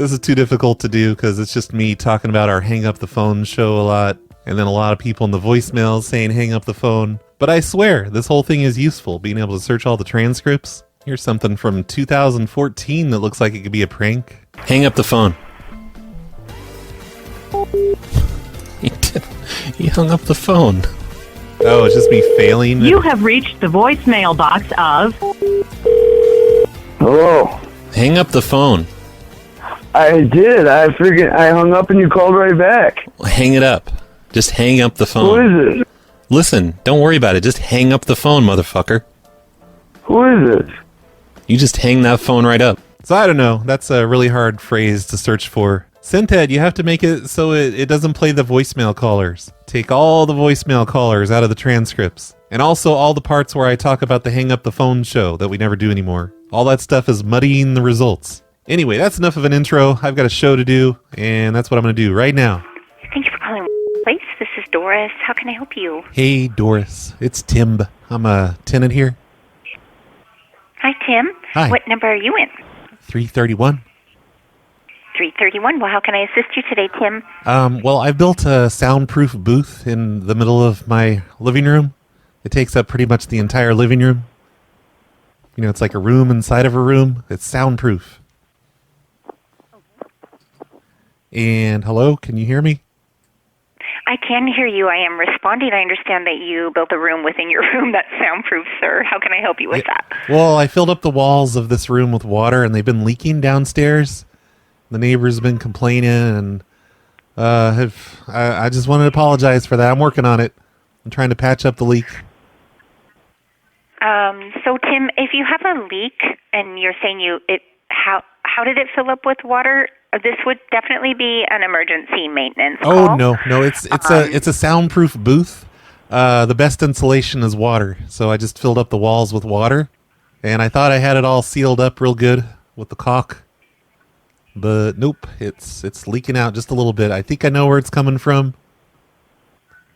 This is too difficult to do because it's just me talking about our Hang Up the Phone show a lot, and then a lot of people in the voicemails saying hang up the phone. But I swear, this whole thing is useful, being able to search all the transcripts. Here's something from 2014 that looks like it could be a prank. Hang up the phone. He hung up the phone. Oh, it's just me failing? You have reached the voicemail box of... Hello. Hang up the phone. I did. I hung up and you called right back. Hang it up. Just hang up the phone. Who is it? Listen, don't worry about it. Just hang up the phone, motherfucker. Who is it? You just hang that phone right up. So I don't know. That's a really hard phrase to search for. Synted, you have to make it so it doesn't play the voicemail callers. Take all the voicemail callers out of the transcripts. And also all the parts where I talk about the hang up the phone show that we never do anymore. All that stuff is muddying the results. Anyway, that's enough of an intro. I've got a show to do, and that's what I'm going to do right now. Thank you for calling Place. This is Doris. How can I help you? Hey, Doris. It's Tim. I'm a tenant here. Hi, Tim. Hi. What number are you in? 331. 331. Well, how can I assist you today, Tim? Well, I've built a soundproof booth in the middle of my living room. It takes up pretty much the entire living room. You know, it's like a room inside of a room. It's soundproof. And hello, can you hear me? I can hear you. I am responding. I understand that you built a room within your room that's soundproof, sir. How can I help you with that? Well, I filled up the walls of this room with water, and they've been leaking downstairs. The neighbors have been complaining, and I just wanted to apologize for that. I'm working on it. I'm trying to patch up the leak. So, Tim, if you have a leak and you're saying how did it fill up with water? This would definitely be an emergency maintenance call. Oh no, it's a soundproof booth. The best insulation is water, so I just filled up the walls with water, and I thought I had it all sealed up real good with the caulk, but nope, it's leaking out just a little bit. I think I know where it's coming from.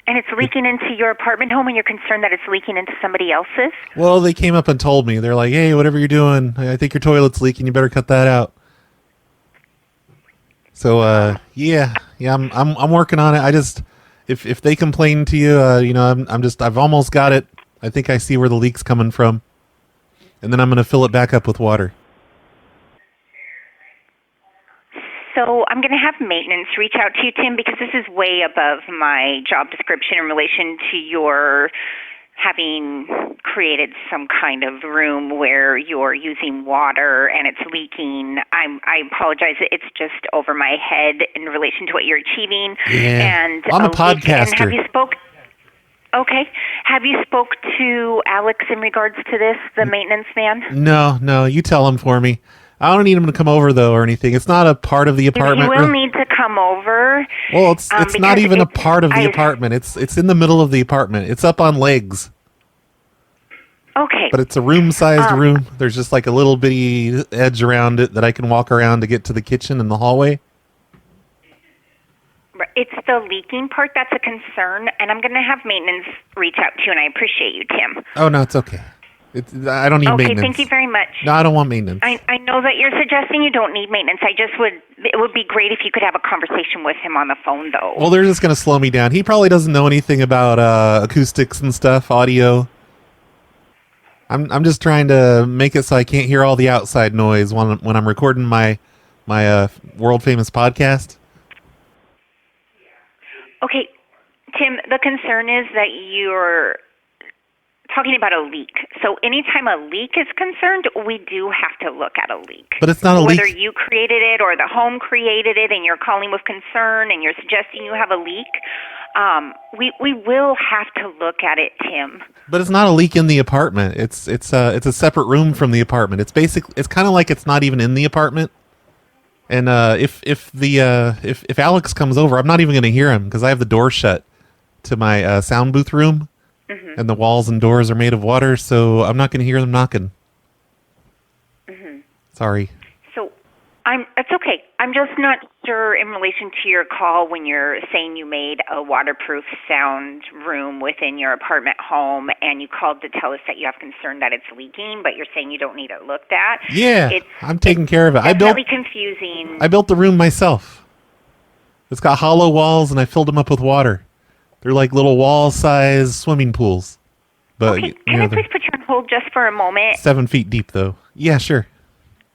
And it's leaking into your apartment home, and you're concerned that it's leaking into somebody else's? Well, they came up and told me. They're like, "Hey, whatever you're doing, I think your toilet's leaking. You better cut that out." So, yeah, I'm working on it. I just, if they complain to you, I've almost got it. I think I see where the leak's coming from, and then I'm going to fill it back up with water. So I'm going to have maintenance reach out to you, Tim, because this is way above my job description in relation to your having created some kind of room where you're using water and it's leaking. I apologize. It's just over my head in relation to what you're achieving. Yeah, and I'm a podcaster. And have you spoke to Alex in regards to this, the maintenance man? No, you tell him for me. I don't need him to come over, though, or anything. It's not a part of the apartment. You will need to come over. Well, it's not even a part of the apartment. It's in the middle of the apartment. It's up on legs. Okay. But it's a room-sized room. There's just like a little bitty edge around it that I can walk around to get to the kitchen and the hallway. It's the leaking part that's a concern, and I'm going to have maintenance reach out to you, and I appreciate you, Tim. Oh, no, it's okay. I don't need maintenance. Okay, thank you very much. No, I don't want maintenance. I know that you're suggesting you don't need maintenance. It would be great if you could have a conversation with him on the phone, though. Well, they're just going to slow me down. He probably doesn't know anything about acoustics and stuff, audio. I'm just trying to make it so I can't hear all the outside noise when I'm recording my world-famous podcast. Okay, Tim, the concern is that you're talking about a leak. So anytime a leak is concerned, we do have to look at a leak. But it's not a leak. Whether you created it or the home created it and you're calling with concern and you're suggesting you have a leak, we will have to look at it, Tim. But it's not a leak in the apartment. It's a separate room from the apartment. It's kind of like it's not even in the apartment. And if Alex comes over, I'm not even going to hear him because I have the door shut to my sound booth room. Mm-hmm. And the walls and doors are made of water, so I'm not going to hear them knocking. Mm-hmm. Sorry. So It's okay. I'm just not sure in relation to your call when you're saying you made a waterproof sound room within your apartment home and you called to tell us that you have concern that it's leaking, but you're saying you don't need it looked at. Yeah, I'm taking care of it. It's definitely confusing. I built the room myself. It's got hollow walls and I filled them up with water. They're like little wall-sized swimming pools. But, okay, can I please put you on hold just for a moment? 7 feet deep, though. Yeah, sure.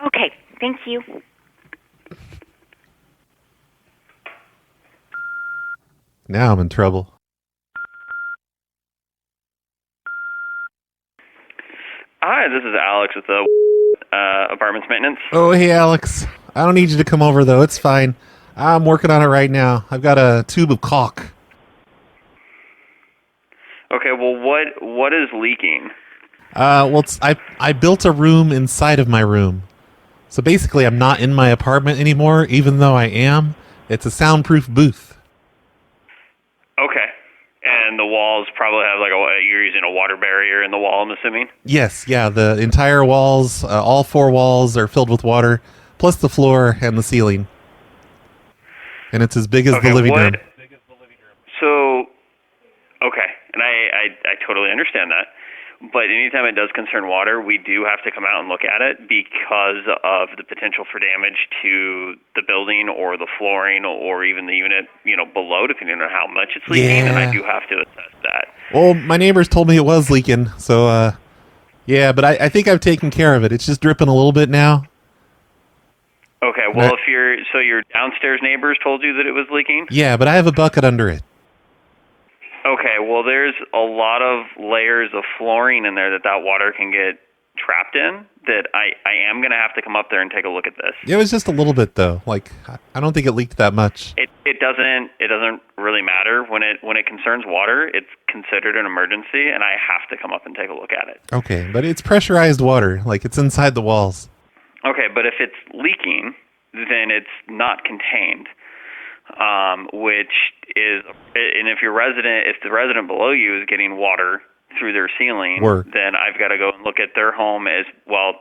Okay, thank you. Now I'm in trouble. Hi, this is Alex with the apartments maintenance. Oh, hey, Alex. I don't need you to come over, though. It's fine. I'm working on it right now. I've got a tube of caulk. Okay, well, what is leaking? Well, I built a room inside of my room. So basically, I'm not in my apartment anymore, even though I am. It's a soundproof booth. Okay. And the walls probably have you're using a water barrier in the wall, I'm assuming? Yes, yeah, the entire walls, all 4 walls are filled with water, plus the floor and the ceiling. And it's as big as the living room. So, okay, and I totally understand that. But anytime it does concern water, we do have to come out and look at it because of the potential for damage to the building or the flooring or even the unit, below, depending on how much it's leaking. And I do have to assess that. Well, my neighbors told me it was leaking, so, yeah, but I think I've taken care of it. It's just dripping a little bit now. Okay, well, your downstairs neighbors told you that it was leaking? Yeah, but I have a bucket under it. Okay, well, there's a lot of layers of flooring in there that water can get trapped in that I am going to have to come up there and take a look at this. It was just a little bit, though. I don't think it leaked that much. It doesn't really matter. When it concerns water, it's considered an emergency, and I have to come up and take a look at it. Okay, but it's pressurized water. It's inside the walls. Okay, but if it's leaking, then it's not contained. Which is, and if the resident below you is getting water through their ceiling, then I've got to go and look at their home as well.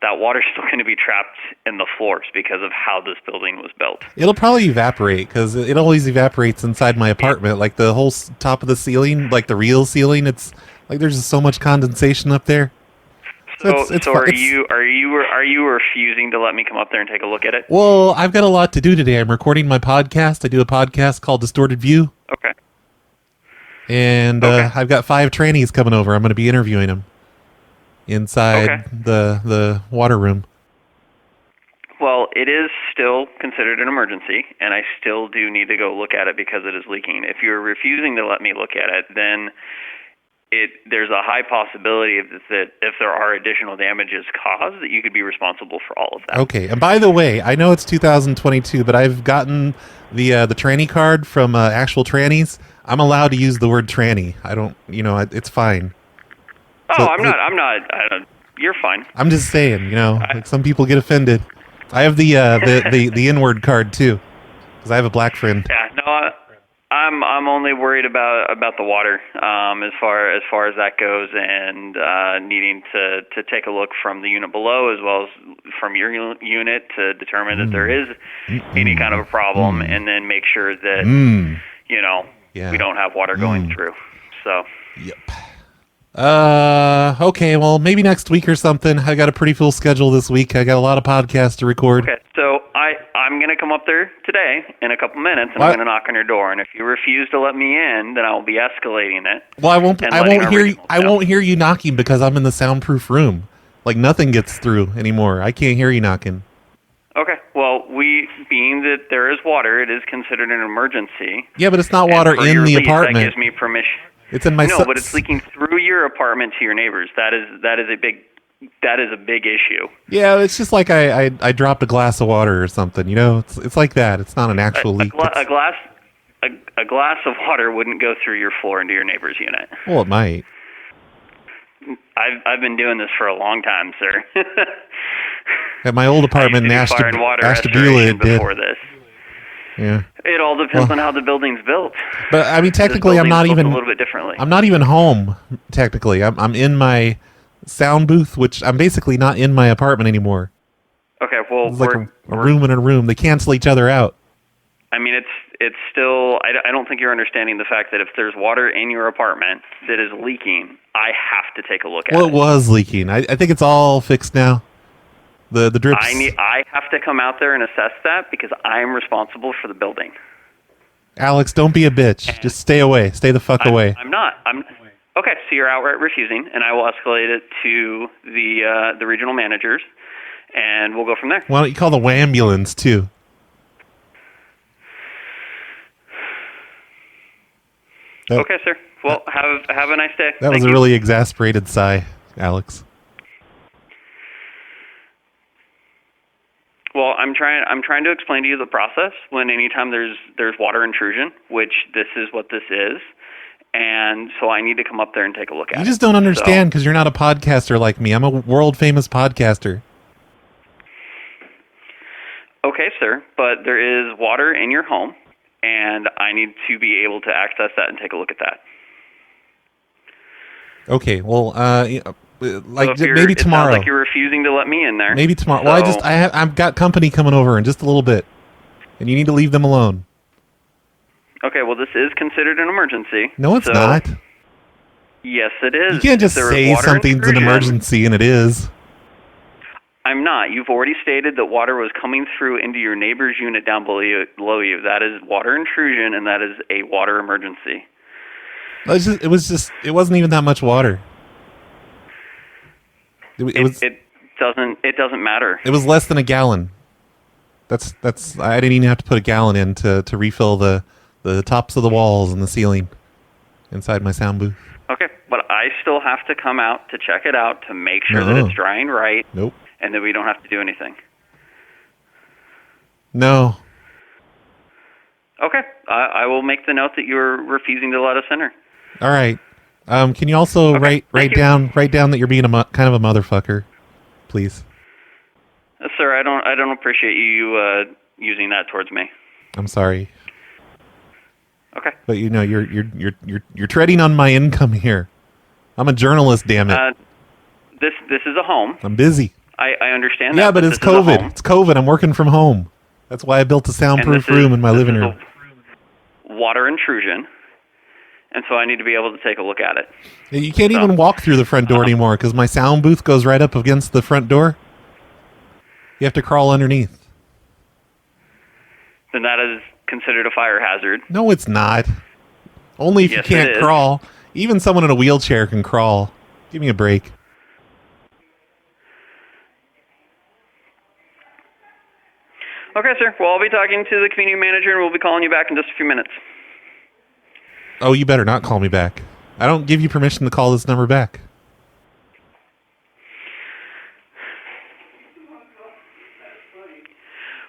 That water's still going to be trapped in the floors because of how this building was built. It'll probably evaporate because it always evaporates inside my apartment. Like the whole top of the ceiling, like the real ceiling, it's like there's just so much condensation up there. So are you refusing to let me come up there and take a look at it? Well, I've got a lot to do today. I'm recording my podcast. I do a podcast called Distorted View. Okay. And I've got 5 trannies coming over. I'm going to be interviewing them inside the water room. Well, it is still considered an emergency, and I still do need to go look at it because it is leaking. If you're refusing to let me look at it, then there's a high possibility that if there are additional damages caused, that you could be responsible for all of that. Okay, and by the way, I know it's 2022, but I've gotten the tranny card from actual trannies. I'm allowed to use the word tranny. I don't, it's fine. Oh, so, I'm not. You're fine. I'm just saying, some people get offended. I have the N-word card too, because I have a black friend. Yeah, no. I'm only worried about the water as far as that goes, and needing to take a look from the unit below as well as from your unit to determine that there is any kind of a problem, and then make sure that we don't have water going through. So. Yep. Okay, well, maybe next week or something. I got a pretty full schedule this week. I got a lot of podcasts to record. Okay, so I'm going to come up there today in a couple minutes, and I'm going to knock on your door. And if you refuse to let me in, then I will be escalating it. Well, I won't hear you knocking because I'm in the soundproof room. Nothing gets through anymore. I can't hear you knocking. Okay, well, being that there is water, it is considered an emergency. Yeah, but it's not water in the apartment. That gives me permission. It's in my. No, but it's leaking through your apartment to your neighbors. That is a big issue. Yeah, it's just like I dropped a glass of water or something. It's like that. It's not an actual leak. A glass of water wouldn't go through your floor into your neighbor's unit. Well, it might. I've been doing this for a long time, sir. At my old apartment in Ashtabula, it did. Before this. Yeah. It all depends on how the building's built. But I mean, technically, I'm not even a little bit differently. I'm not even home. Technically, I'm in my sound booth, which I'm basically not in my apartment anymore. Okay, well, It's like a room in a room. They cancel each other out. I mean, it's still. I don't think you're understanding the fact that if there's water in your apartment that is leaking, I have to take a look at it. Well, it was leaking. I think it's all fixed now. The drips. I have to come out there and assess that because I'm responsible for the building. Alex, don't be a bitch. Just stay away. Stay the fuck away. I'm not. Okay. So you're outright refusing, and I will escalate it to the regional managers, and we'll go from there. Why don't you call the ambulance too? Okay, sir. Well, have a nice day. That was a really exasperated sigh, Alex. Well, I'm trying to explain to you the process when anytime there's water intrusion, which this is what this is, and so I need to come up there and take a look at it. You just don't understand because you're not a podcaster like me. I'm a world famous podcaster. Okay, sir, but there is water in your home, and I need to be able to access that and take a look at that. Okay, well, like So maybe it tomorrow. sounds like you're refusing to let me in there. Maybe tomorrow. So, Well, I've got company coming over in just a little bit, and you need to leave them alone. okay, well, this is considered an emergency. No, it's not. Yes, it is. You can't just If there is say water something's an intrusion- emergency and it is. I'm not. You've already stated that water was coming through into your neighbor's unit down below you. That is water intrusion, and that is a water emergency. It wasn't even that much water. It doesn't matter. It was less than a gallon. That's. I didn't even have to put a gallon in to refill the tops of the walls and the ceiling inside my sound booth. Okay, but I still have to come out to check it out to make sure that No. it's drying right. Nope. And that we don't have to do anything. No. Okay, I will make the note that you're refusing to let us enter. All right. Can you also write down that you're being kind of a motherfucker, please? Sir, I don't appreciate you using that towards me. I'm sorry. Okay. But you're treading on my income here. I'm a journalist, damn it. This is a home. I'm busy. I understand that. Yeah, but it's this is a home. COVID. It's COVID. I'm working from home. That's why I built a soundproof room in my living room. Water intrusion, and so I need to be able to take a look at it. You can't even walk through the front door anymore because my sound booth goes right up against the front door. You have to crawl underneath. Then that is considered a fire hazard. No, it's not. Only if Yes, you can't it is. crawl. Even someone in a wheelchair can crawl. Give me a break. Okay, sir. Well, I'll be talking to the community manager, and we'll be calling you back in just a few minutes. Oh, you better not call me back. I don't give you permission to call this number back.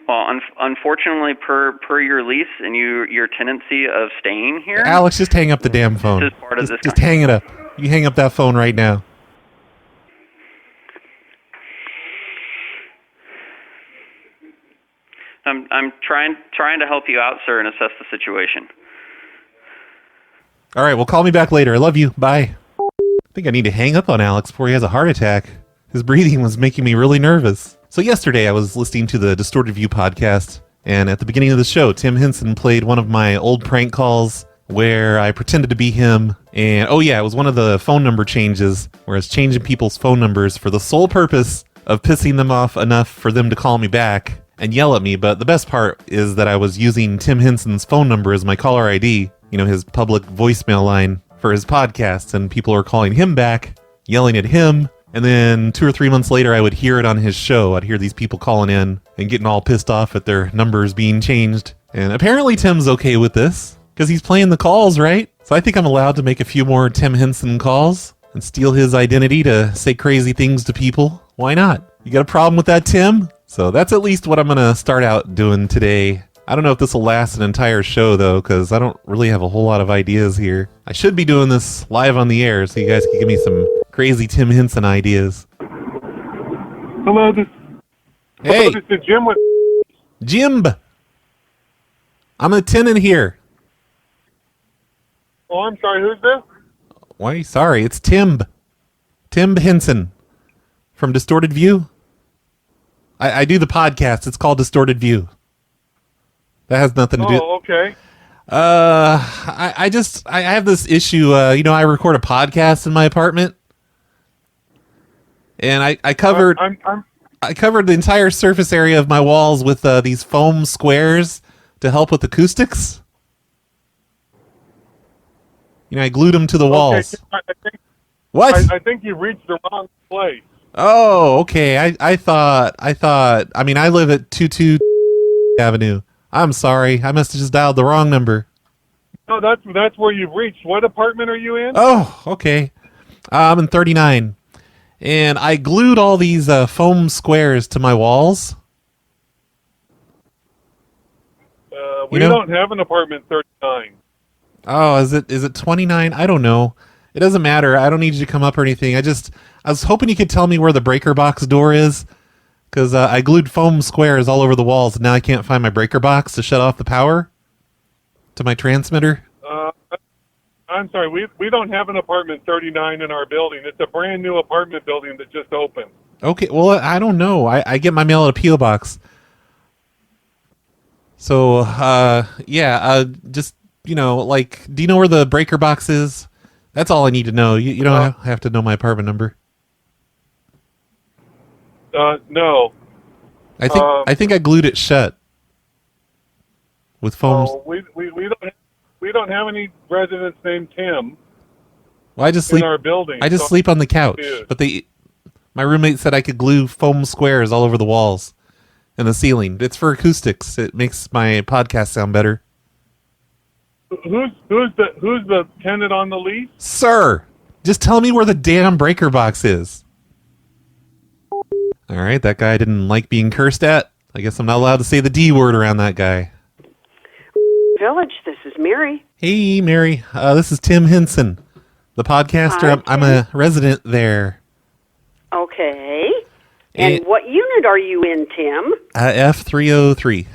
Well, unfortunately, per your lease and your tenancy of staying here, Alex, just hang up the damn phone. This is part of this Just hang it up. You hang up that phone right now. I'm trying to help you out, sir, and assess the situation. All right, well, call me back later. I love you. Bye. I think I need to hang up on Alex before he has a heart attack. His breathing was making me really nervous. So yesterday I was listening to the Distorted View podcast, and at the beginning of the show, Tim Henson played one of my old prank calls where I pretended to be him. And, oh yeah, it was one of the phone number changes, where I was changing people's phone numbers for the sole purpose of pissing them off enough for them to call me back and yell at me. But the best part is that I was using Tim Henson's phone number as my caller ID, you know, his public voicemail line for his podcast, and people were calling him back, yelling at him. And then 2 or 3 months later, I would hear it on his show. I'd hear these people calling in and getting all pissed off at their numbers being changed. And apparently Tim's okay with this, because he's playing the calls, right? So I think I'm allowed to make a few more Tim Henson calls and steal his identity to say crazy things to people. Why not? You got a problem with that, Tim? So that's at least what I'm going to start out doing today. I don't know if this will last an entire show, though, because I don't really have a whole lot of ideas here. I should be doing this live on the air so you guys can give me some crazy Tim Henson ideas. Hello, this Hey, this is Jim with. Jim! I'm a tenant here. Oh, I'm sorry. Who's this? Why? Sorry, it's Tim. Tim Henson from Distorted View. I do the podcast. It's called Distorted View. That has nothing to do. Oh, okay. I have this issue. I record a podcast in my apartment, and I covered I covered the entire surface area of my walls with these foam squares to help with acoustics. I glued them to the walls. What? I think you reached the wrong place. Oh, okay. I thought. I mean, I live at 22 Avenue. I'm sorry. I must have just dialed the wrong number. No, that's where you've reached. What apartment are you in? Oh, okay. I'm in 39. And I glued all these foam squares to my walls. We don't have an apartment 39. Oh, is it 29? I don't know. It doesn't matter. I don't need you to come up or anything. I was hoping you could tell me where the breaker box door is, because I glued foam squares all over the walls, and now I can't find my breaker box to shut off the power to my transmitter. I'm sorry. We don't have an apartment 39 in our building. It's a brand new apartment building that just opened. Okay, well, I don't know. I get my mail at a P.O. box. So, just, do you know where the breaker box is? That's all I need to know. You don't have to know my apartment number. No. I think I glued it shut with foam. Oh, we don't have any residents named Tim. Well, I just sleep in our building. I just sleep on the couch. But my roommate said I could glue foam squares all over the walls and the ceiling. It's for acoustics. It makes my podcast sound better. Who's the tenant on the lease? Sir, just tell me where the damn breaker box is. All right, that guy didn't like being cursed at. I guess I'm not allowed to say the D word around that guy. Village, this is Mary. Hey, Mary. This is Tim Henson, the podcaster. I'm a resident there. Okay. And what unit are you in, Tim? F303.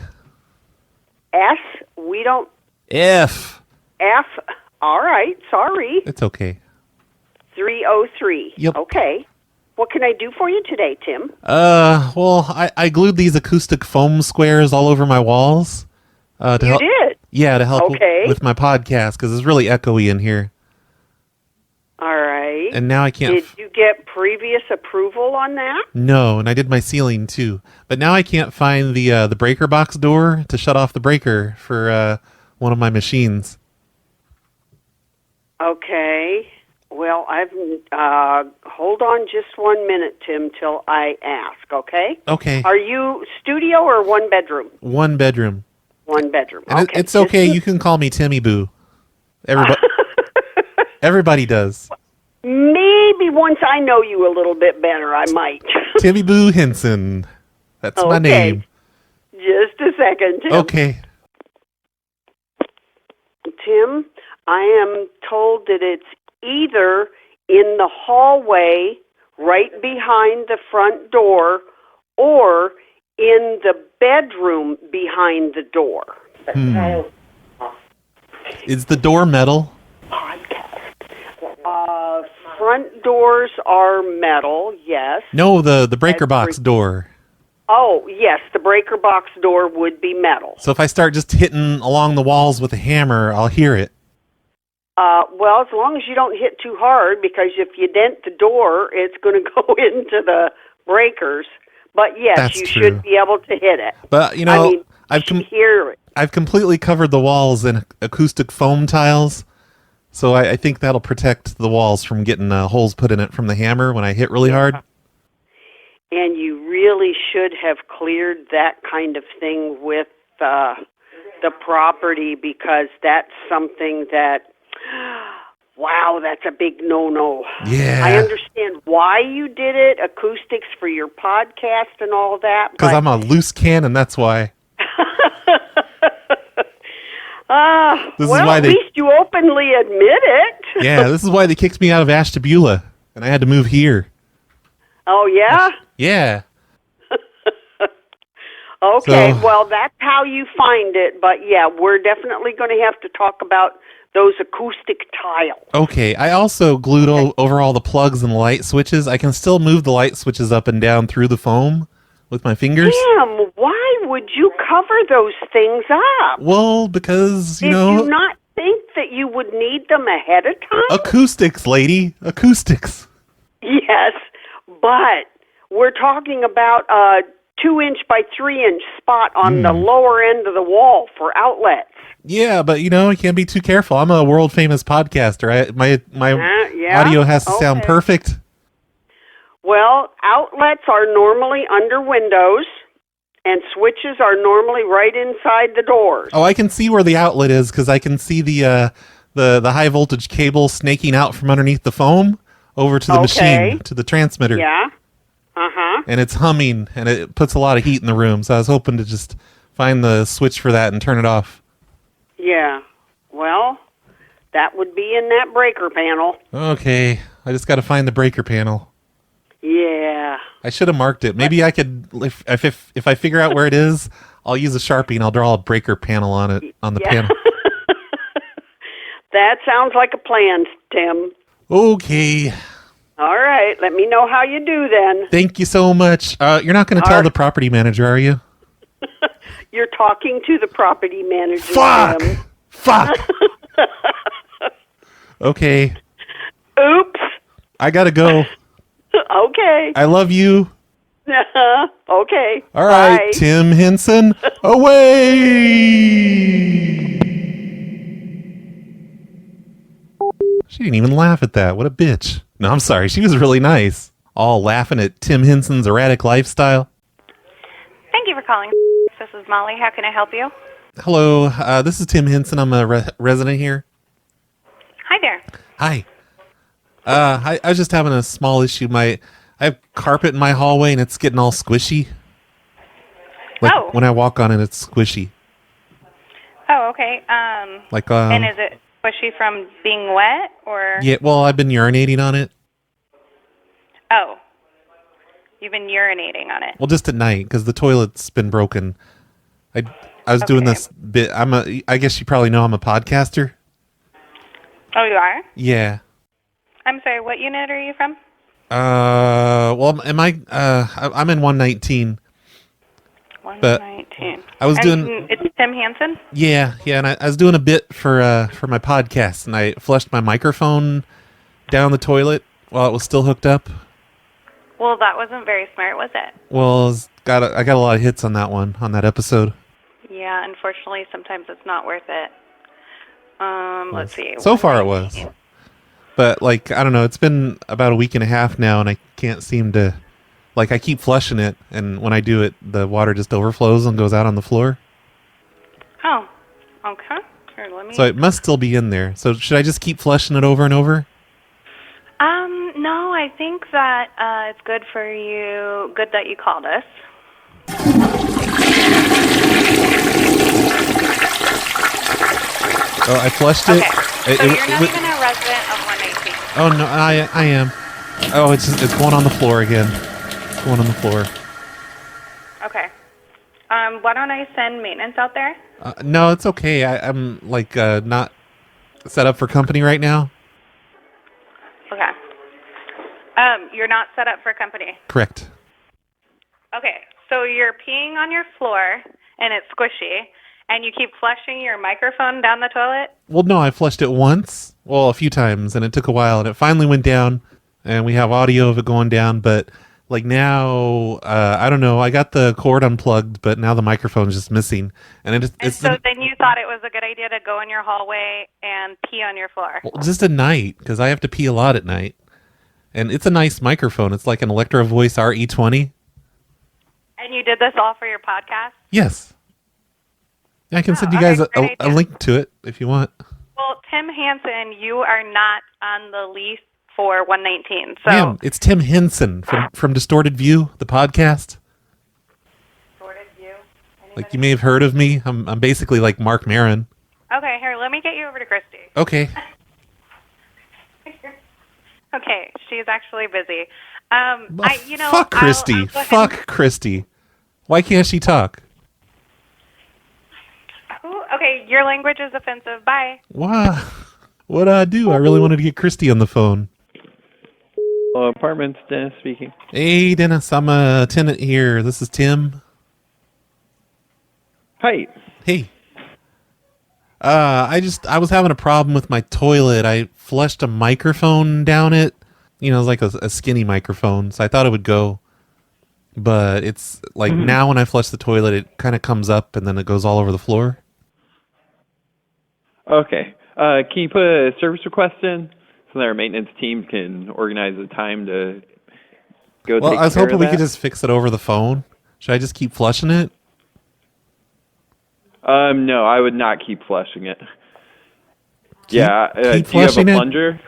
S? We don't... F. All right, sorry. It's okay. 303. Yep. Okay. What can I do for you today, Tim? Well, I glued these acoustic foam squares all over my walls. You did? Yeah, to help with my podcast, because it's really echoey in here. All right. And now I can't... Did you get previous approval on that? No, and I did my ceiling, too. But now I can't find the breaker box door to shut off the breaker for one of my machines. Okay. Well, hold on just 1 minute, Tim, till I ask, okay? Okay. Are you studio or one bedroom? One bedroom. One bedroom. And okay. It's okay. You can call me Timmy Boo. Everybody does. Maybe once I know you a little bit better, I might. Timmy Boo Henson. That's my name. Just a second, Tim. Okay. Tim, I am told that it's either in the hallway right behind the front door or in the bedroom behind the door. Is the door metal? Front doors are metal, yes. No, the breaker box door. Oh, yes, the breaker box door would be metal. So if I start just hitting along the walls with a hammer, I'll hear it. Well, as long as you don't hit too hard, because if you dent the door, it's going to go into the breakers. But yes, That's you true. should be able to hit it. But, hear it. I've completely covered the walls in acoustic foam tiles, so I think that'll protect the walls from getting holes put in it from the hammer when I hit really hard. And you really should have cleared that kind of thing with the property, because that's something that, wow, that's a big no-no. Yeah. I understand why you did it, acoustics for your podcast and all that. Because I'm a loose cannon, that's why. This is why at least you openly admit it. Yeah, this is why they kicked me out of Ashtabula, and I had to move here. Oh, yeah? Yeah. Okay, well, that's how you find it. But, yeah, we're definitely going to have to talk about those acoustic tiles. Okay, I also glued over all the plugs and light switches. I can still move the light switches up and down through the foam with my fingers. Damn, why would you cover those things up? Well, because, Did you not think that you would need them ahead of time? Acoustics, lady. Acoustics. Yes, but we're talking about a 2-inch by 3-inch spot on the lower end of the wall for outlets. Yeah, but, you can't be too careful. I'm a world-famous podcaster. My audio has to sound perfect. Well, outlets are normally under windows, and switches are normally right inside the doors. Oh, I can see where the outlet is because I can see the high voltage cable snaking out from underneath the foam over to the machine, to the transmitter. Yeah. Uh-huh. And it's humming, and it puts a lot of heat in the room, so I was hoping to just find the switch for that and turn it off. Yeah. Well, that would be in that breaker panel. Okay. I just got to find the breaker panel. Yeah. I should have marked it. Maybe I could, if I figure out where it is, I'll use a Sharpie and I'll draw a breaker panel on it, on the panel. That sounds like a plan, Tim. Okay. All right. Let me know how you do then. Thank you so much. You're not going to tell the property manager, are you? You're talking to the property manager. Fuck! Tim. Fuck! Okay. Oops. I gotta go. Okay. I love you. Okay. All right, Bye. Tim Henson, away! She didn't even laugh at that. What a bitch. No, I'm sorry. She was really nice. All laughing at Tim Henson's erratic lifestyle. Thank you for calling. This is Molly. How can I help you? Hello, this is Tim Henson. I'm a resident here. Hi there. Hi. I was just having a small issue. I have carpet in my hallway and it's getting all squishy. When I walk on it, it's squishy. Oh, okay. And is it squishy from being wet or? Yeah, well, I've been urinating on it. Oh. You've been urinating on it. Well, just at night because the toilet's been broken. I was doing this bit. I guess you probably know I'm a podcaster. Oh, you are? Yeah. I'm sorry, what unit are you from? Well, I'm in 119. 119. I was doing. It's Tim Henson? Yeah, and I was doing a bit for my podcast, and I flushed my microphone down the toilet while it was still hooked up. Well, that wasn't very smart, was it? Well, I got a lot of hits on that episode. Yeah, unfortunately, sometimes it's not worth it. Let's see. So far it was. But, I don't know, it's been about a week and a half now, and I can't seem to... I keep flushing it, and when I do it, the water just overflows and goes out on the floor. Oh, okay. Here, let me... So it must still be in there. So should I just keep flushing it over and over? No, I think that it's good for you... Good that you called us. Oh, I flushed it. Okay. So you're not even a resident of 118. Oh, no, I am. Oh, it's going on the floor again. It's going on the floor. Okay. Why don't I send maintenance out there? No, it's okay. I'm, not set up for company right now. Okay. You're not set up for company? Correct. Okay. So you're peeing on your floor, and it's squishy, and you keep flushing your microphone down the toilet? Well, no, I flushed it once. Well, a few times, and it took a while, and it finally went down, and we have audio of it going down, but now, I don't know, I got the cord unplugged, but now the microphone's just missing. And so then you thought it was a good idea to go in your hallway and pee on your floor? Well, just at night, because I have to pee a lot at night. And it's a nice microphone. It's like an Electro Voice RE20. And you did this all for your podcast? Yes. I can send you guys a link to it if you want. Well, Tim Henson, you are not on the lease for 119. So Ma'am, it's Tim Henson from Distorted View, the podcast. Distorted View? You may have heard of me. I'm basically like Mark Maron. Okay, here, let me get you over to Christy. Okay. Okay, she's actually busy. Fuck Christy. Fuck Christy. Why can't she talk? Ooh, okay, your language is offensive. Bye. Why? What'd I do? I really wanted to get Christy on the phone. Untitled Apartments, Dennis speaking. Hey, Dennis, I'm a tenant here. This is Tim. Hi. Hey. I was having a problem with my toilet. I flushed a microphone down it. You know, it's like a skinny microphone, so I thought it would go. But it's like now when I flush the toilet, it kind of comes up and then it goes all over the floor. Okay. Can you put a service request in so that our maintenance team can organize a time to go take care of that? Well, I was hoping we could just fix it over the phone. Should I just keep flushing it? No, I would not keep flushing it. Keep do you have a plunger?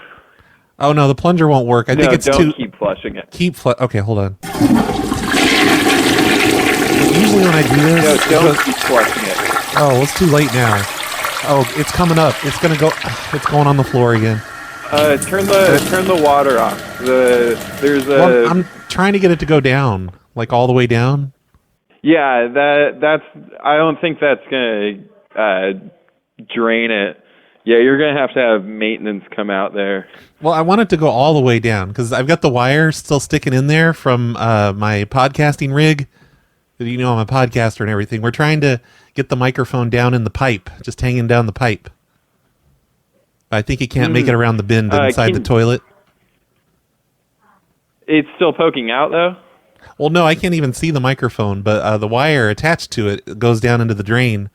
Oh, no, the plunger won't work. I think it's don't keep flushing it. Okay, hold on. Usually when I do this... No, don't keep flushing it. Oh, it's too late now. Oh, it's coming up. It's going to go... It's going on the floor again. Turn the water off. Well, I'm trying to get it to go down. Like all the way down. Yeah, that's... I don't think that's going to drain it. Yeah, you're going to have maintenance come out there. Well, I want it to go all the way down because I've got the wire still sticking in there from my podcasting rig. You know, I'm a podcaster and everything. We're trying to get the microphone down in the pipe, just hanging down the pipe. I think it can't make it around the bend inside the toilet. It's still poking out, though? Well, no, I can't even see the microphone, but the wire attached to it goes down into the drain.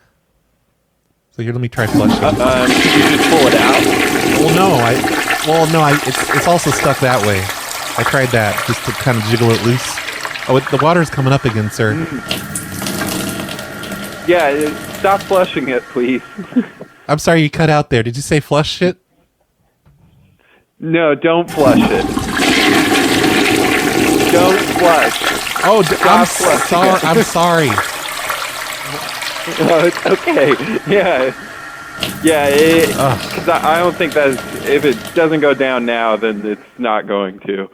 So here, let me try flushing. Could you just pull it out? Well, no, it's also stuck that way. I tried that just to kind of jiggle it loose. Oh, the water's coming up again, sir. Yeah, stop flushing it, please. I'm sorry, you cut out there. Did you say flush it? No, don't flush it. Don't flush. Oh, I'm sorry. Oh, it's okay. Yeah. Yeah, because I don't think if it doesn't go down now, then it's not going to.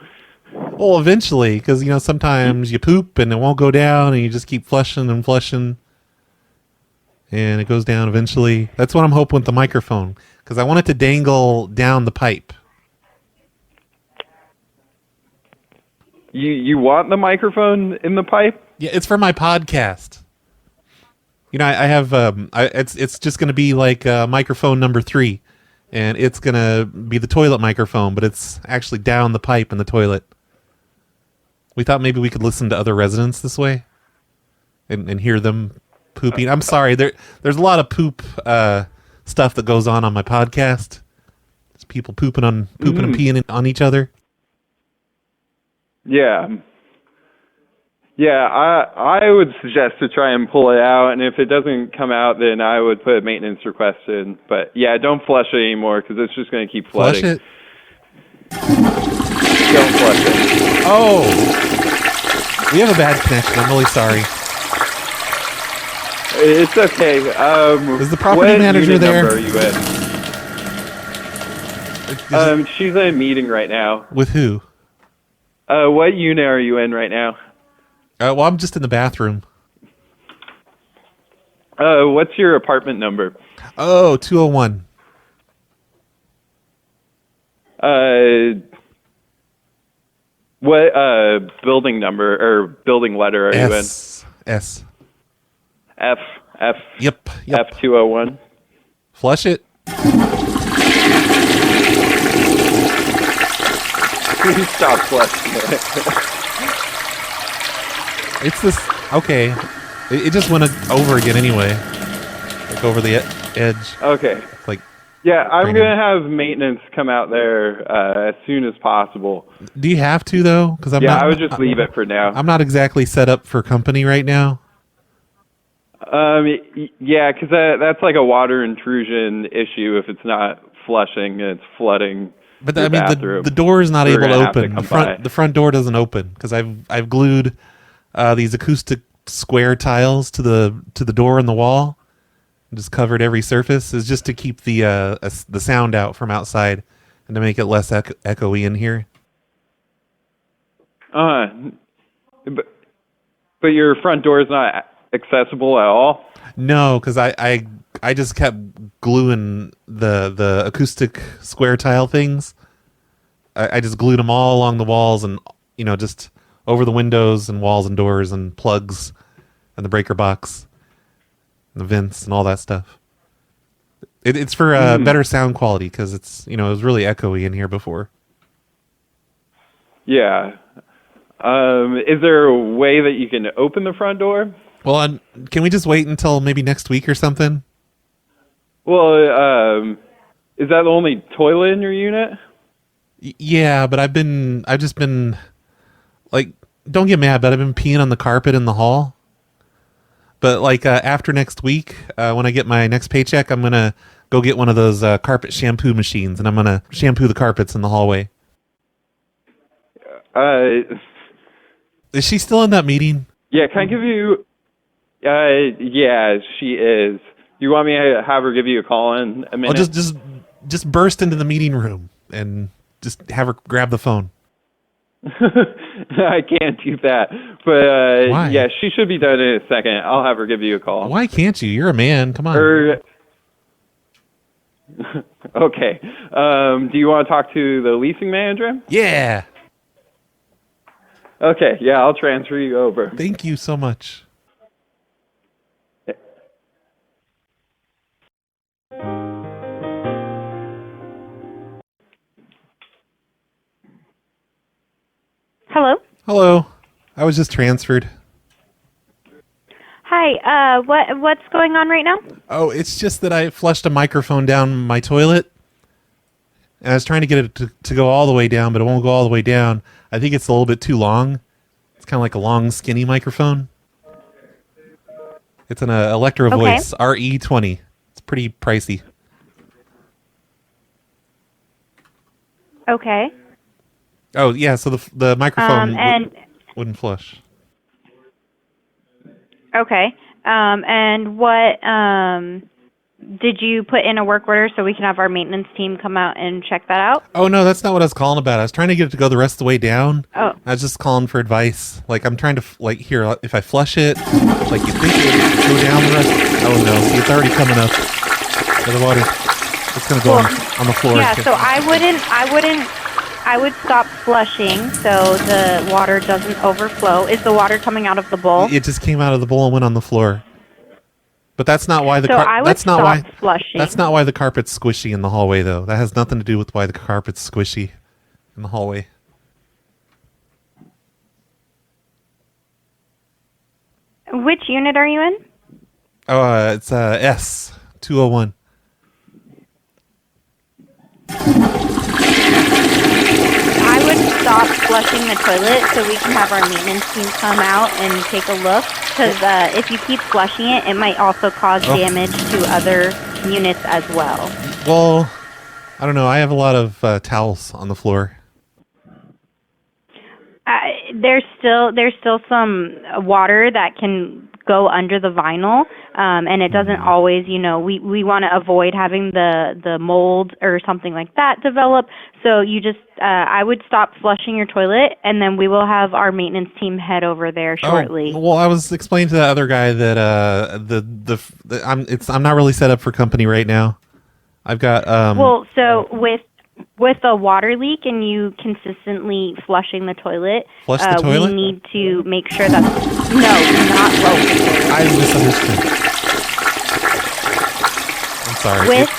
Well, eventually, because, you know, sometimes you poop and it won't go down and you just keep flushing and flushing. And it goes down eventually. That's what I'm hoping with the microphone, because I want it to dangle down the pipe. You want the microphone in the pipe? Yeah, it's for my podcast. You know, I have it's just going to be like microphone number 3, and it's going to be the toilet microphone, but it's actually down the pipe in the toilet. We thought maybe we could listen to other residents this way and hear them pooping. I'm sorry, there's a lot of poop stuff that goes on my podcast. It's people pooping and peeing on each other. Yeah. Yeah, I would suggest to try and pull it out, and if it doesn't come out, then I would put a maintenance request in. But yeah, don't flush it anymore, because it's just going to keep flooding. Flush it? Don't flush it. Oh! We have a bad connection. I'm really sorry. It's okay. Is the property manager there? What unit number are you in? She's in a meeting right now. With who? What unit are you in right now? Well, I'm just in the bathroom. What's your apartment number? Oh, 201. What building number or building letter are you in? S. F. Yep. F201. Flush it. Please stop flushing it. It's this... Okay. It just went over again anyway. Like over the edge. Okay. Like... Yeah, I'm going to have maintenance come out there as soon as possible. Do you have to, though? Because I would just leave it for now. I'm not exactly set up for company right now. Yeah, because that's like a water intrusion issue if it's not flushing and it's flooding. But your bathroom. The door is not We're able to gonna have open. The front door doesn't open because I've glued these acoustic square tiles to the door and the wall. Just covered every surface is just to keep the sound out from outside and to make it less echoey in here. But your front door is not accessible at all? No, because I just kept gluing the acoustic square tile things I just glued them all along the walls and, just over the windows and walls and doors and plugs and the breaker box and the vents and all that stuff. It's for better sound quality because it's, it was really echoey in here before. Yeah. Is there a way that you can open the front door? Well, can we just wait until maybe next week or something? Well, is that the only toilet in your unit? Yeah, but I've just been, like, don't get mad, but I've been peeing on the carpet in the hall. But, like, after next week, when I get my next paycheck, I'm going to go get one of those carpet shampoo machines, and I'm going to shampoo the carpets in the hallway. Is she still in that meeting? Yeah, can I give you... yeah, she is. You want me to have her give you a call in a minute? Well, just burst into the meeting room and just have her grab the phone. I can't do that. But Why? yeah, she should be done in a second. I'll have her give you a call. Why can't you? You're a man. Come on. Okay. Do you want to talk to the leasing manager? Yeah. Okay, yeah, I'll transfer you over. Thank you so much. Hello? Hello. I was just transferred. Hi, what's going on right now? Oh, it's just that I flushed a microphone down my toilet. And I was trying to get it to go all the way down, but it won't go all the way down. I think it's a little bit too long. It's kind of like a long, skinny microphone. It's an Electro Voice RE20. It's pretty pricey. Okay. Oh, yeah, so the microphone wouldn't flush. Okay. And what, did you put in a work order so we can have our maintenance team come out and check that out? Oh, no, that's not what I was calling about. I was trying to get it to go the rest of the way down. Oh. I was just calling for advice. Like, I'm trying to, here, if I flush it, like, you think it would go down the rest? Oh, no. See, it's already coming up. The water. It's going to go on the floor. Yeah, so I would stop flushing so the water doesn't overflow. Is the water coming out of the bowl? It just came out of the bowl and went on the floor. But that's not why flushing. That's not why the carpet's squishy in the hallway, though. That has nothing to do with why the carpet's squishy in the hallway. Which unit are you in? Oh, it's S201. I would stop flushing the toilet so we can have our maintenance team come out and take a look. Because if you keep flushing it, it might also cause damage to other units as well. Well, I don't know. I have a lot of towels on the floor. There's still some water that can go under the vinyl, and it doesn't always, we want to avoid having the mold or something like that develop. So you just, I would stop flushing your toilet, and then we will have our maintenance team head over there shortly. Oh, well, I was explaining to the other guy that I'm not really set up for company right now. I've got Well, so with a water leak and you consistently flushing the toilet, Flush the toilet? we need to make sure that not low. I misunderstood. I'm sorry. With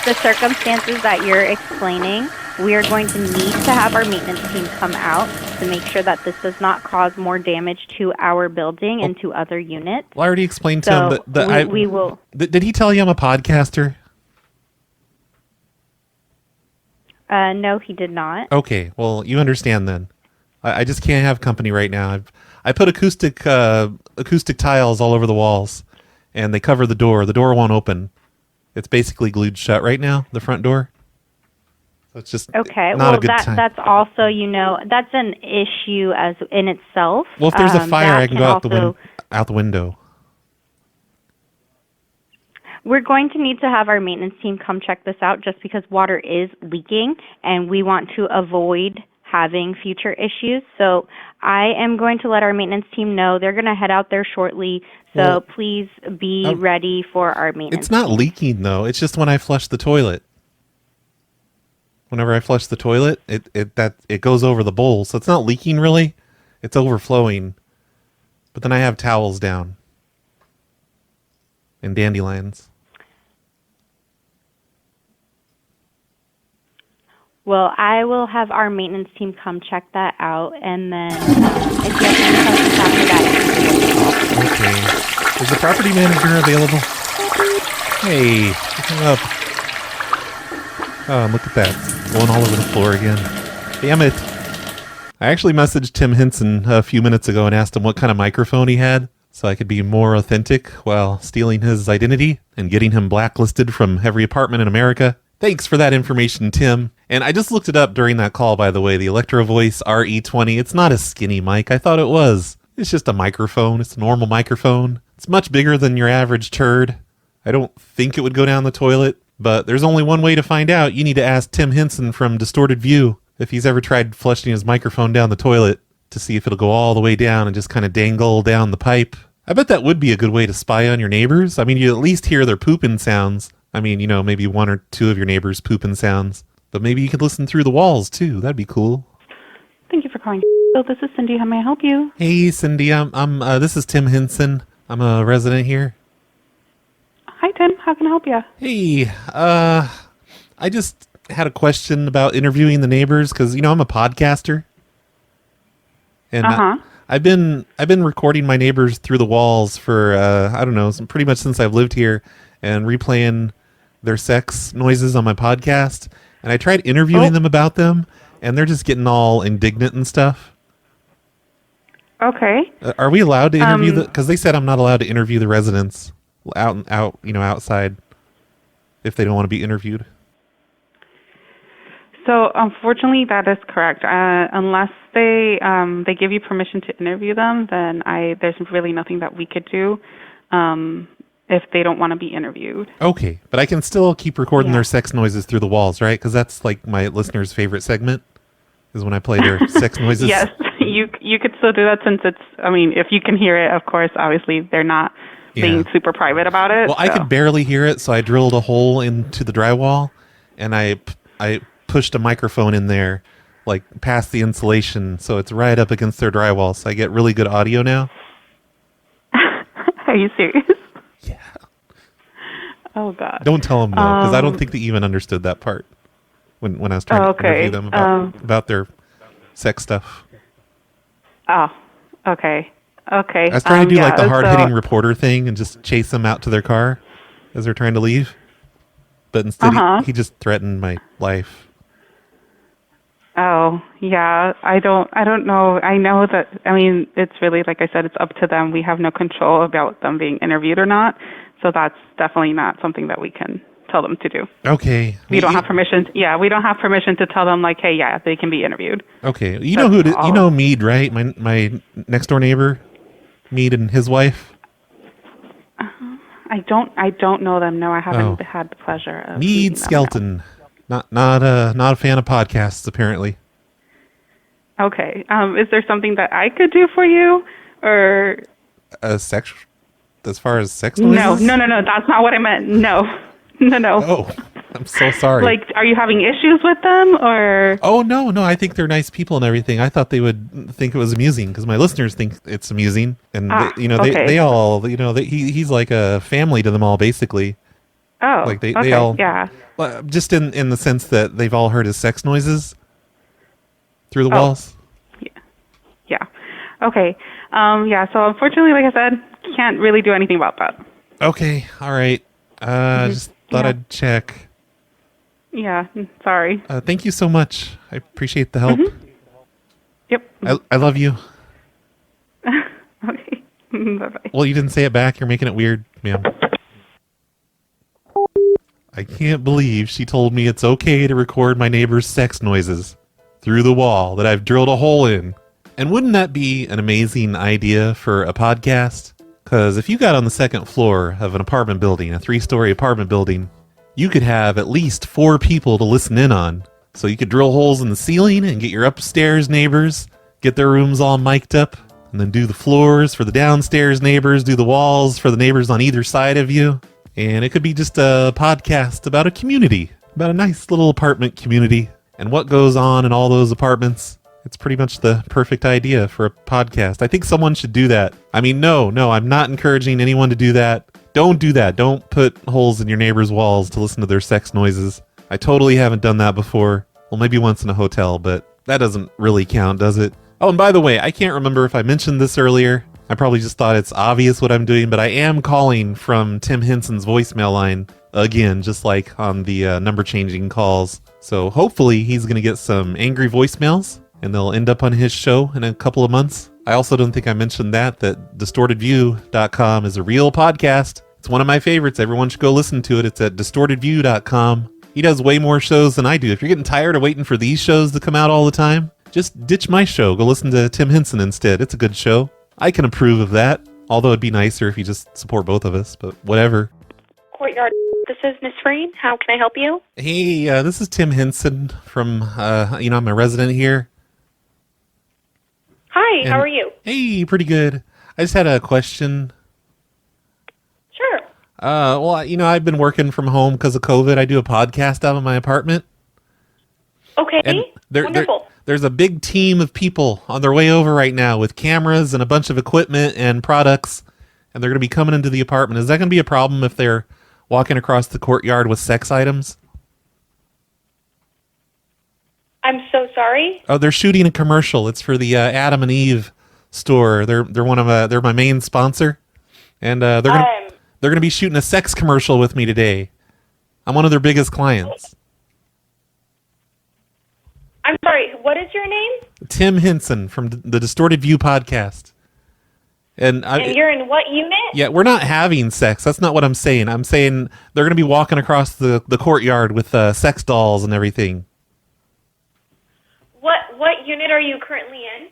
the circumstances that you're explaining, we are going to need to have our maintenance team come out to make sure that this does not cause more damage to our building and to other units. Well, I already explained to him that we will. Did he tell you I'm a podcaster? No, he did not. Okay, well, you understand then. I just can't have company right now. I put acoustic tiles all over the walls, and they cover the door. The door won't open. It's basically glued shut right now, the front door. So it's just not a good time. That's also, that's an issue as in itself. Well, if there's a fire, I can go out the window. We're going to need to have our maintenance team come check this out just because water is leaking and we want to avoid having future issues. So I am going to let our maintenance team know. They're going to head out there shortly. So please be ready for our maintenance. It's not leaking, though. It's just when I flush the toilet. whenever I flush the toilet, it goes over the bowl, so it's not leaking really. It's overflowing. But then I have towels down. And dandelions. Well, I will have our maintenance team come check that out, and then if you have any questions after that, Okay. Is the property manager available? Hey, come up. Oh, look at that. Going all over the floor again. Damn it. I actually messaged Tim Henson a few minutes ago and asked him what kind of microphone he had so I could be more authentic while stealing his identity and getting him blacklisted from every apartment in America. Thanks for that information, Tim. And I just looked it up during that call, by the way, the Electro Voice RE20. It's not a skinny mic. I thought it was. It's just a microphone. It's a normal microphone. It's much bigger than your average turd. I don't think it would go down the toilet, but there's only one way to find out. You need to ask Tim Henson from Distorted View if he's ever tried flushing his microphone down the toilet to see if it'll go all the way down and just kind of dangle down the pipe. I bet that would be a good way to spy on your neighbors. I mean, you at least hear their pooping sounds. I mean, you know, maybe one or two of your neighbors' pooping sounds. But maybe you could listen through the walls, too. That'd be cool. Thank you for calling. So this is Cindy. How may I help you? Hey, Cindy. This is Tim Henson. I'm a resident here. Hi, Tim. How can I help you? Hey, I just had a question about interviewing the neighbors because, you know, I'm a podcaster. And I've been recording my neighbors through the walls for, I don't know, pretty much since I've lived here and replaying their sex noises on my podcast. And I tried interviewing them about them, and they're just getting all indignant and stuff. Okay. Are we allowed to interview because they said I'm not allowed to interview the residents outside if they don't want to be interviewed. So unfortunately, that is correct. Unless they give you permission to interview them, then there's really nothing that we could do if they don't want to be interviewed. Okay, but I can still keep recording their sex noises through the walls, right? Because that's like my listeners' favorite segment is when I play their sex noises. Yes, you could still do that since it's. I mean, if you can hear it, of course. Obviously, they're not being super private about it. Well, I could barely hear it, so I drilled a hole into the drywall, and I pushed a microphone in there, like past the insulation, so it's right up against their drywall, so I get really good audio now. Are you serious? Yeah. Oh, God. Don't tell them, though, because I don't think they even understood that part when I was trying to interview them about their sex stuff. Oh, okay. Okay. I was trying to do like the hard-hitting reporter thing and just chase them out to their car as they're trying to leave. But instead, he just threatened my life. Oh, yeah. I don't know. I know that, I mean, it's really, like I said, it's up to them. We have no control about them being interviewed or not. So that's definitely not something that we can tell them to do. Okay. We don't have permission. We don't have permission to tell them, like, hey, yeah, they can be interviewed. Okay. You know you know Mead, right? My next door neighbor, Mead and his wife. I don't know them. No, I haven't had the pleasure of Mead Skelton. Not a fan of podcasts, apparently. Okay. Is there something that I could do for you, or as far as sex noises? No. That's not what I meant. No. Oh, I'm so sorry. Like, are you having issues with them, or? Oh, no. I think they're nice people and everything. I thought they would think it was amusing because my listeners think it's amusing, and they all, he's like a family to them all, basically. Oh, like they all, just in the sense that they've all heard his sex noises through the walls. Yeah. Okay. So unfortunately, like I said, can't really do anything about that. Okay. All right. Just thought I'd check. Yeah. Sorry. Thank you so much. I appreciate the help. Yep. I love you. Okay. Bye-bye. Well, you didn't say it back. You're making it weird, ma'am. I can't believe she told me it's okay to record my neighbor's sex noises through the wall that I've drilled a hole in. And wouldn't that be an amazing idea for a podcast? Because if you got on the second floor of an apartment building, a 3-story apartment building, you could have at least 4 people to listen in on. So you could drill holes in the ceiling and get your upstairs neighbors, get their rooms all mic'd up, and then do the floors for the downstairs neighbors, do the walls for the neighbors on either side of you. And it could be just a podcast about a community, about a nice little apartment community. and what goes on in all those apartments, it's pretty much the perfect idea for a podcast. I think someone should do that. I mean, no, I'm not encouraging anyone to do that. Don't do that. Don't put holes in your neighbor's walls to listen to their sex noises. I totally haven't done that before. Well, maybe once in a hotel, but that doesn't really count, does it? Oh, and by the way, I can't remember if I mentioned this earlier. I probably just thought it's obvious what I'm doing, but I am calling from Tim Henson's voicemail line again, just like on the number changing calls. So hopefully he's going to get some angry voicemails, and they'll end up on his show in a couple of months. I also don't think I mentioned that distortedview.com is a real podcast. It's one of my favorites. Everyone should go listen to it. It's at distortedview.com. He does way more shows than I do. If you're getting tired of waiting for these shows to come out all the time, just ditch my show. Go listen to Tim Henson instead. It's a good show. I can approve of that. Although it'd be nicer if you just support both of us, but whatever. Courtyard, this is Miss Freen. How can I help you? Hey, this is Tim Henson from, I'm a resident here. Hi, how are you? Hey, pretty good. I just had a question. Sure. Well, I've been working from home because of COVID. I do a podcast out of my apartment. Okay, and wonderful. There's a big team of people on their way over right now with cameras and a bunch of equipment and products, and they're going to be coming into the apartment. Is that going to be a problem if they're walking across the courtyard with sex items? I'm so sorry. Oh, they're shooting a commercial. It's for the Adam and Eve store. They're my main sponsor, and they're gonna be shooting a sex commercial with me today. I'm one of their biggest clients. I'm sorry, what is your name? Tim Henson from the Distorted View podcast. And you're in what unit? Yeah, we're not having sex. That's not what I'm saying. I'm saying they're gonna be walking across the courtyard with sex dolls and everything. What unit are you currently in?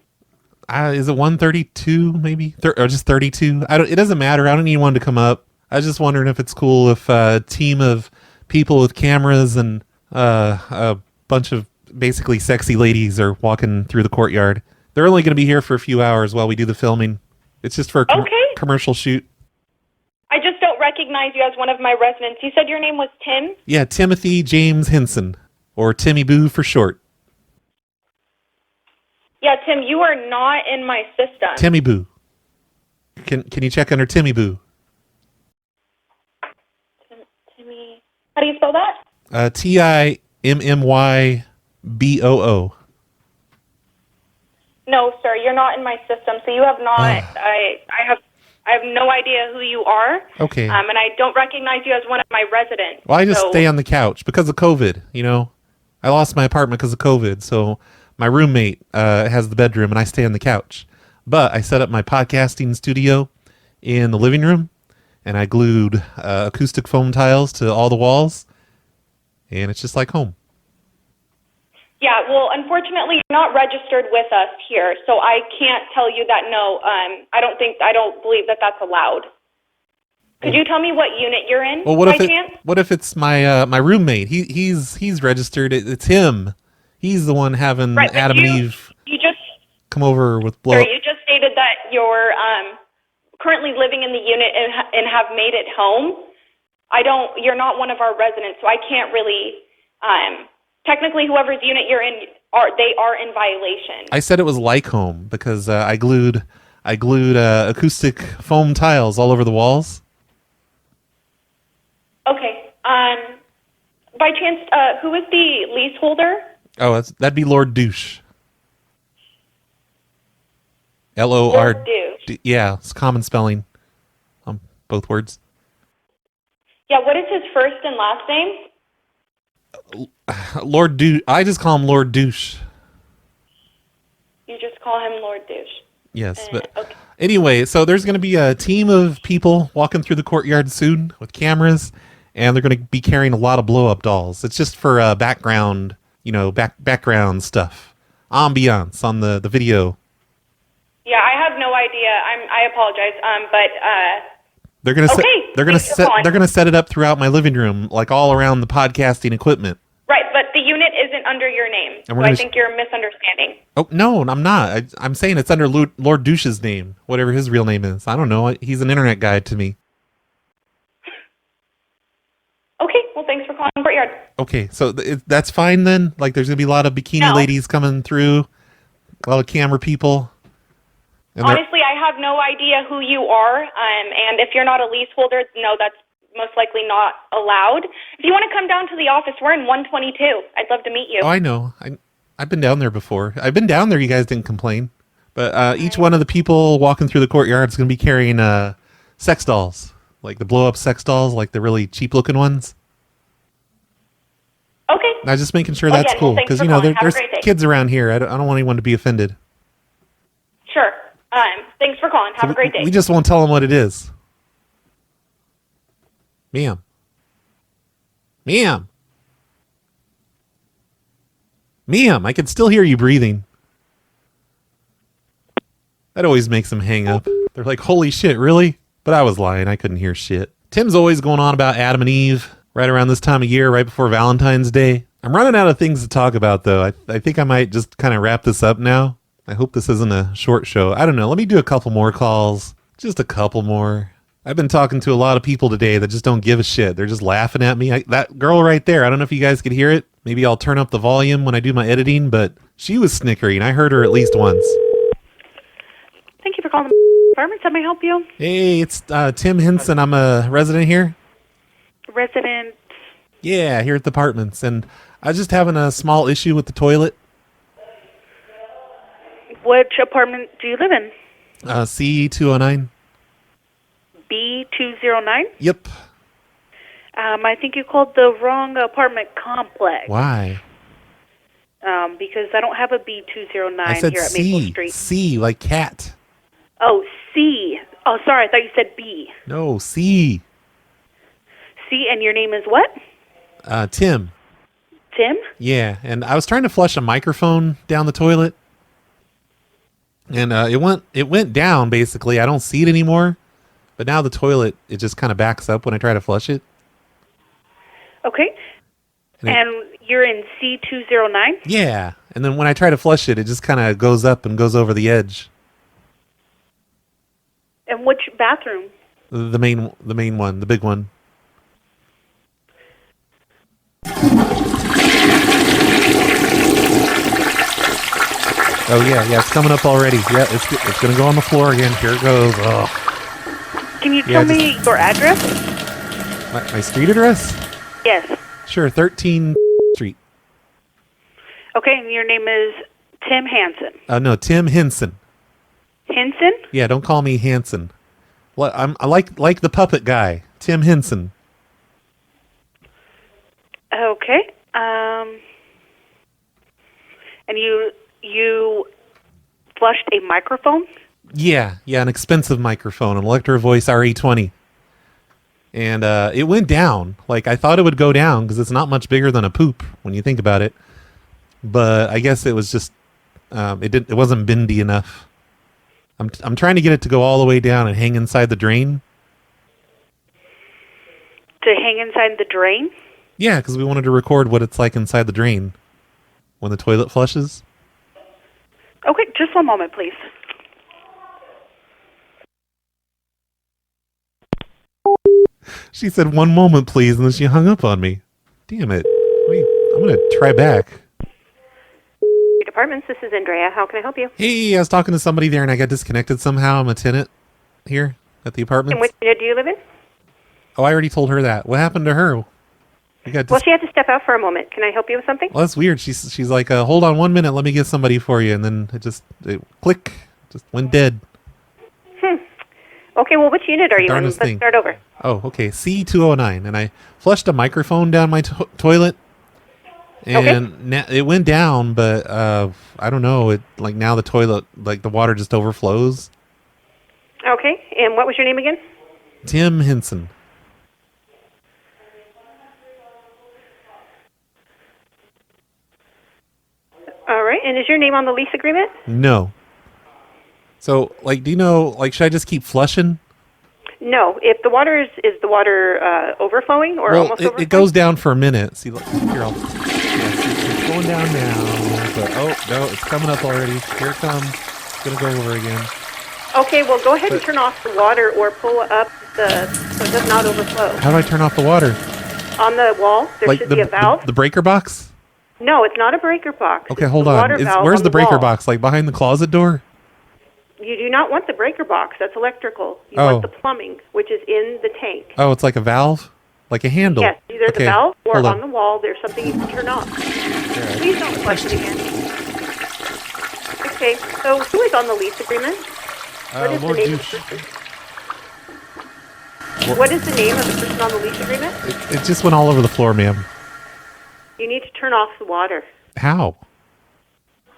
Is it 132 maybe? Or just 32? It doesn't matter. I don't need one to come up. I was just wondering if it's cool if a team of people with cameras and a bunch of basically sexy ladies are walking through the courtyard. They're only going to be here for a few hours while we do the filming. It's just for a commercial shoot. I just don't recognize you as one of my residents. You said your name was Tim? Yeah, Timothy James Henson, or Timmy Boo for short. Yeah, Tim, you are not in my system. Timmy Boo. Can you check under Timmy Boo? Timmy. How do you spell that? TIMMYBOO. No, sir, you're not in my system. So you have not. I have no idea who you are. Okay. And I don't recognize you as one of my residents. Well, I just stay on the couch because of COVID. I lost my apartment because of COVID, so my roommate has the bedroom, and I stay on the couch. But I set up my podcasting studio in the living room, and I glued acoustic foam tiles to all the walls, and it's just like home. Yeah, well, unfortunately, you're not registered with us here, so I can't tell you that. No, I don't believe that that's allowed. Could you tell me what unit you're in? Well, by chance? What if it's my my roommate? He's registered. It's him. He's the one having Adam and Eve come over with blow. Sorry, you just stated that you're currently living in the unit and have made it home. You're not one of our residents, so I can't really. Technically, whoever's unit you're in, they are in violation. I said it was like home because I glued acoustic foam tiles all over the walls. Okay. By chance, who is the leaseholder? Oh, that'd be Lord Douche. LOR. Yeah, it's common spelling on both words. Yeah, what is his first and last name? Lord Douche. I just call him Lord Douche. You just call him Lord Douche. Yes, but anyway, so there's going to be a team of people walking through the courtyard soon with cameras, and they're going to be carrying a lot of blow-up dolls. It's just for background, background stuff, ambiance on the video. Yeah, I have no idea. I apologize. But they're going to set it up throughout my living room, like all around the podcasting equipment. Right, but the unit isn't under your name, so I think you're misunderstanding. Oh no, I'm not. I'm saying it's under Lord Douche's name, whatever his real name is. I don't know. He's an internet guy to me. Okay, well, thanks for calling. calling courtyard. Okay, so that's fine then? Like, there's going to be a lot of bikini ladies coming through, a lot of camera people? Honestly, I have no idea who you are, and if you're not a leaseholder, no, that's most likely not allowed. If you want to come down to the office, we're in 122. I'd love to meet you. Oh, I know. I've been down there before. I've been down there. You guys didn't complain. But each one of the people walking through the courtyard is going to be carrying sex dolls, like the blow-up sex dolls, like the really cheap-looking ones. Okay. Now, just making sure that's cool, because you know there's kids around here. I don't want anyone to be offended. Sure. Thanks for calling. Have a great day. We just won't tell them what it is. Ma'am. Ma'am. Ma'am, I can still hear you breathing. That always makes them hang up. They're like, holy shit, really? But I was lying. I couldn't hear shit. Tim's always going on about Adam and Eve right around this time of year, right before Valentine's Day. I'm running out of things to talk about, though. I think I might just kind of wrap this up now. I hope this isn't a short show. I don't know. Let me do a couple more calls. Just a couple more. I've been talking to a lot of people today that just don't give a shit. They're just laughing at me. That girl right there, I don't know if you guys could hear it. Maybe I'll turn up the volume when I do my editing, but she was snickering. I heard her at least once. Thank you for calling the apartments. How may I help you? Hey, it's Tim Henson. I'm a resident here. Resident. Yeah, here at the apartments. And I was just having a small issue with the toilet. Which apartment do you live in? C209. B209? Yep. I think you called the wrong apartment complex. Why? Because I don't have a B209 I said here at Maple C. Street. C, like cat. Oh, C. Oh, sorry. I thought you said B. No, C. C, and your name is what? Tim. Tim? Yeah, and I was trying to flush a microphone down the toilet. And it went down, basically. I don't see it anymore. But now the toilet, it just kind of backs up when I try to flush it. Okay. And you're in C209? Yeah. And then when I try to flush it, it just kind of goes up and goes over the edge. And which bathroom? The main one, the big one. Oh yeah, it's coming up already. Yeah, it's gonna go on the floor again. Here it goes. Oh. Can you tell me your address? My street address? Yes. Sure, 13 Street. Okay, and your name is Tim Henson. No, Tim Henson. Henson? Yeah, don't call me Hanson. Well, I like the puppet guy, Tim Henson. Okay. And you flushed a microphone? Yeah, an expensive microphone, an Electro Voice RE20. And it went down. Like, I thought it would go down because it's not much bigger than a poop when you think about it. But I guess it was just it wasn't bendy enough. I'm trying to get it to go all the way down and hang inside the drain. To hang inside the drain? Yeah, because we wanted to record what it's like inside the drain when the toilet flushes. Okay, just one moment, please. She said, "1 moment, please," and then she hung up on me. Damn it. Wait, I'm going to try back. Apartments, this is Andrea. How can I help you? Hey, I was talking to somebody there and I got disconnected somehow. I'm a tenant here at the apartment. And which unit do you live in? Oh, I already told her that. What happened to her? Well, she had to step out for a moment. Can I help you with something? Well, that's weird. She's like, hold on 1 minute. Let me get somebody for you. And then it click, just went dead. Okay, well, which unit are you in? Let's start over. Oh, okay. C209. And I flushed a microphone down my toilet. And it went down, but I don't know. Now the toilet, the water just overflows. Okay, and what was your name again? Tim Henson. All right, and is your name on the lease agreement? No. So, do you know, should I just keep flushing? No. If the water is the water overflowing or almost overflowing? It goes down for a minute. See, look, here, it's going down now. But, no, it's coming up already. Here it comes. It's going to go over again. Okay, well, go ahead and turn off the water or pull up so it does not overflow. How do I turn off the water? On the wall, there Like should be a valve. the breaker box? No, it's not a breaker box. Okay, It's hold the on. water valve Where's on the breaker wall. box? Like behind the closet door? You do not want the breaker box. That's electrical. You Oh. want the plumbing, which is in the tank. Oh, it's like a valve? Like a handle? Yes, either Okay, the valve or hold on the wall. There's something you can turn off. Please don't flush it again. Okay, so who is on the lease agreement? What is Lord the name of Douche. the person? What is the name of the person on the lease agreement? It just went all over the floor, ma'am. You need to turn off the water How?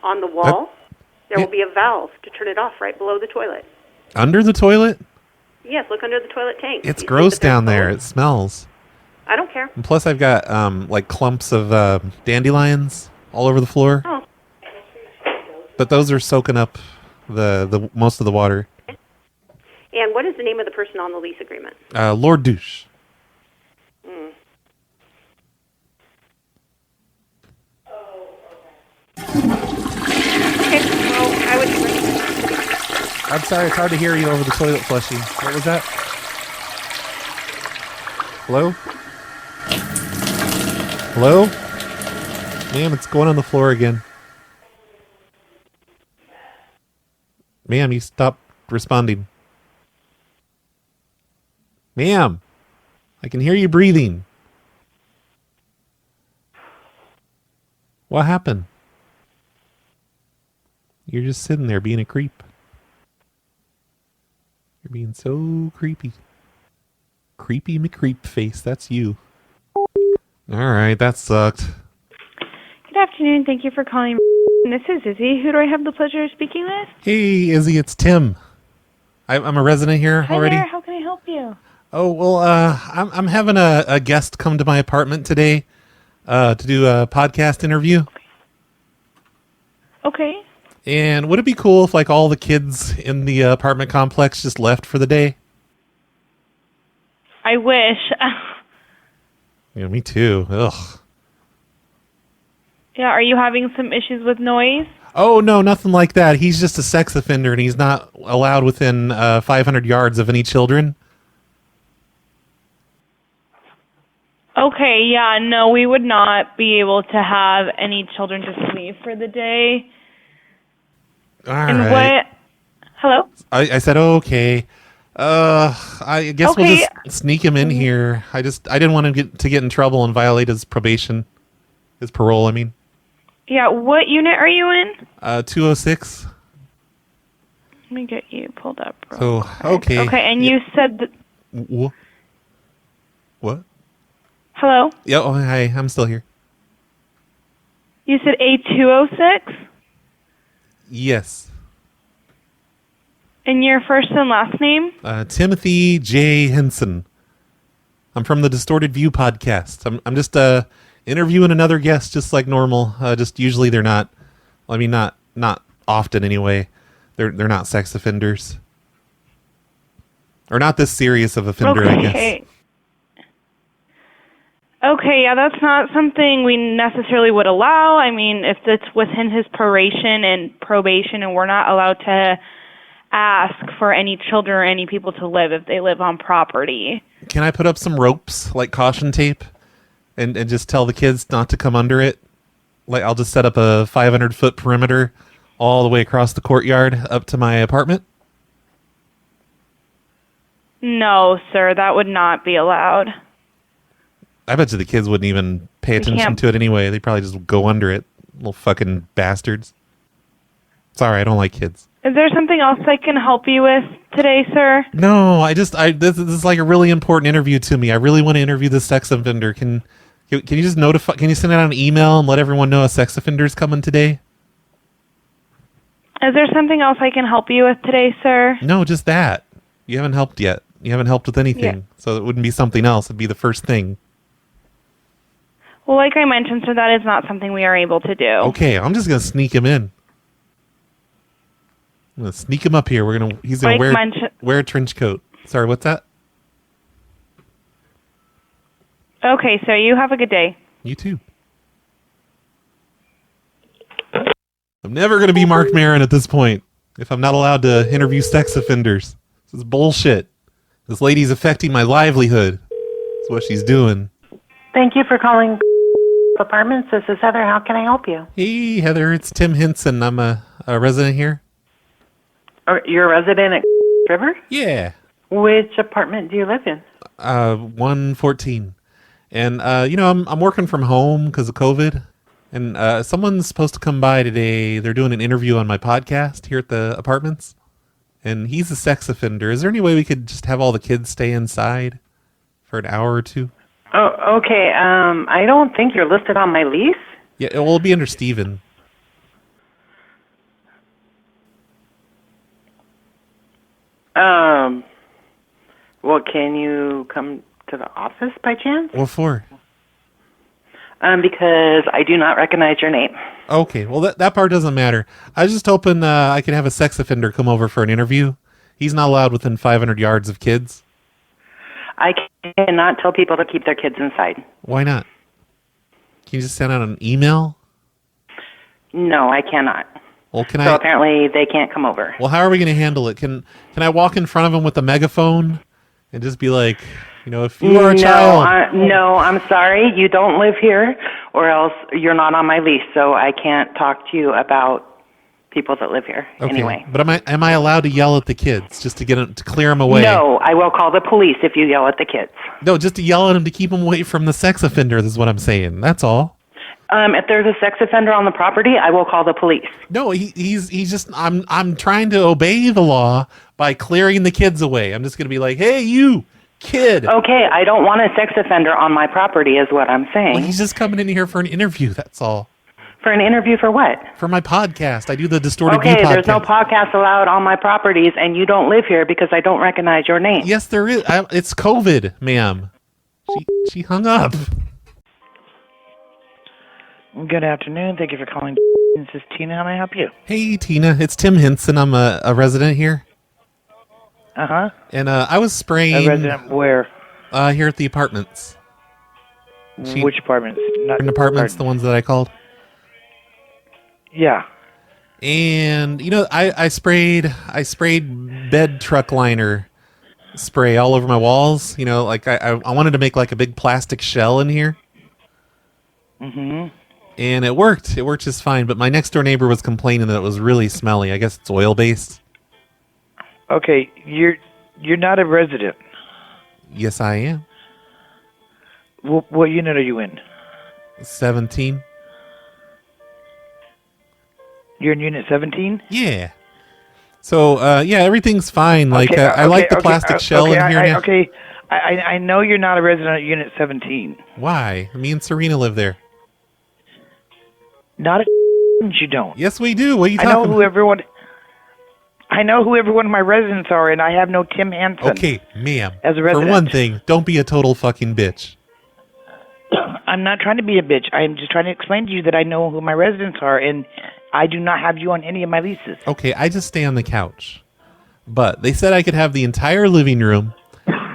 on the wall. There will be a valve to turn it off right below the toilet. Under the toilet? Yes, look under the toilet tank. It's You see gross that there's down there. hose? It smells. I don't care. And plus, I've got like clumps of dandelions all over the floor. Oh. But those are soaking up the most of the water. And what is the name of the person on the lease agreement? Lord Douche. Hmm. Okay, well, I would recommend. I'm sorry, it's hard to hear you over the toilet flushing. What was that? Hello? Hello? Ma'am, it's going on the floor again. Ma'am, you stopped responding. Ma'am, I can hear you breathing. What happened? You're just sitting there being a creep. You're being so creepy. Creepy McCreep face, that's you. Alright, that sucked. Good afternoon. Thank you for calling. This is Izzy. Who do I have the pleasure of speaking with? Hey, Izzy, it's Tim. I'm a resident here Hi already. there. How can I help you? Oh, well, I'm having a guest come to my apartment today to do a podcast interview. Okay. And would it be cool if, like, all the kids in the apartment complex just left for the day? I wish. Yeah, me too. Ugh. Yeah, are you having some issues with noise? Oh, no, nothing like that. He's just a sex offender, and he's not allowed within 500 yards of any children. Okay, yeah, no, we would not be able to have any children just leave for the day. All and right. what? Hello? I said, okay. I guess we'll Okay. just sneak him in here. I didn't want him to get in trouble and violate his probation. His parole, I mean. Yeah, what unit are you in? 206. Let me get you pulled up. So, okay. Okay, and you said that... What? Hello? Yeah, oh, hi, I'm still here. You said A206? Yes. And your first and last name? Timothy J. Henson. I'm from the Distorted View podcast. I'm just interviewing another guest just like normal. Just usually they're not, I mean, not often anyway. They're not sex offenders. Or not this serious of offender, I guess. Okay, yeah, that's not something we necessarily would allow. I mean, if it's within his probation and we're not allowed to ask for any children or any people to live if they live on property. Can I put up some ropes, like caution tape, and just tell the kids not to come under it? Like, I'll just set up a 500-foot perimeter all the way across the courtyard up to my apartment? No, sir, that would not be allowed. I bet you the kids wouldn't even pay attention can't- to it anyway. They'd probably just go under it. Little fucking bastards. Sorry, I don't like kids. Is there something else I can help you with today, sir? No, this is like a really important interview to me. I really want to interview this sex offender. Can you just notify? Can you send out an email and let everyone know a sex offender is coming today? Is there something else I can help you with today, sir? No, just that. You haven't helped yet. You haven't helped with anything. Yeah. So it wouldn't be something else. It'd be the first thing. Well, like I mentioned, sir, that is not something we are able to do. Okay, I'm just gonna sneak him in. I'm gonna sneak him up here. He's gonna Like wear a trench coat. Sorry, what's that? Okay, sir, you have a good day. You too. I'm never gonna be Mark Maron at this point if I'm not allowed to interview sex offenders. This is bullshit. This lady's affecting my livelihood. That's what she's doing. Thank you for calling Apartments. This is Heather. How can I help you? Hey, Heather, it's Tim Henson. I'm a resident here. You're a resident at River? Yeah. Which apartment do you live in? 114. And, I'm working from home because of COVID. And someone's supposed to come by today. They're doing an interview on my podcast here at the apartments. And he's a sex offender. Is there any way we could just have all the kids stay inside for an hour or two? Oh, okay. I don't think you're listed on my lease. Yeah, it'll be under Steven. Well, can you come to the office by chance? What for? Because I do not recognize your name. Okay, well, that part doesn't matter. I was just hoping I could have a sex offender come over for an interview. He's not allowed within 500 yards of kids. I cannot tell people to keep their kids inside. Why not? Can you just send out an email? No, I cannot. Well, So apparently they can't come over. Well, how are we going to handle it? Can I walk in front of him with a megaphone and just be like, if you are a child... No, I'm sorry. You don't live here, or else you're not on my lease, so I can't talk to you about people that live here anyway. But am I allowed to yell at the kids just to get them to clear them away? No, I will call the police if you yell at the kids. No, just to yell at them to keep them away from the sex offender. Is what I'm saying. That's all. If there's a sex offender on the property, I will call the police. No, he's just. I'm trying to obey the law by clearing the kids away. I'm just going to be like, hey, you kid. Okay, I don't want a sex offender on my property, is what I'm saying. Well, he's just coming in here for an interview. That's all. For an interview for what? For my podcast. I do the Distorted View podcast. Okay, there's no podcast allowed on my properties, and you don't live here because I don't recognize your name. Yes, there is. It's COVID, ma'am. She hung up. Good afternoon. Thank you for calling. This is Tina. How may I help you? Hey, Tina. It's Tim Henson. I'm a resident here. Uh-huh. And I was spraying... A resident where? Here at the apartments. Which apartments? Apartments, the ones that I called. Yeah. And I sprayed bed truck liner spray all over my walls. I wanted to make like a big plastic shell in here. Mm-hmm. And it worked. It worked just fine. But my next door neighbor was complaining that it was really smelly. I guess it's oil based. Okay, you're not a resident. Yes, I am. What unit are you in? 17. You're in unit 17? Yeah. So, everything's fine. Like, I like the plastic shell in here now. Okay, I know you're not a resident at unit 17. Why? Me and Serena live there. Not a you don't. Yes, we do. What are you talking about? I know who every one of my residents are, and I have no Tim Henson. Okay, ma'am. As a resident. For one thing, don't be a total fucking bitch. I'm not trying to be a bitch. I'm just trying to explain to you that I know who my residents are, and I do not have you on any of my leases. Okay, I just stay on the couch. But they said I could have the entire living room,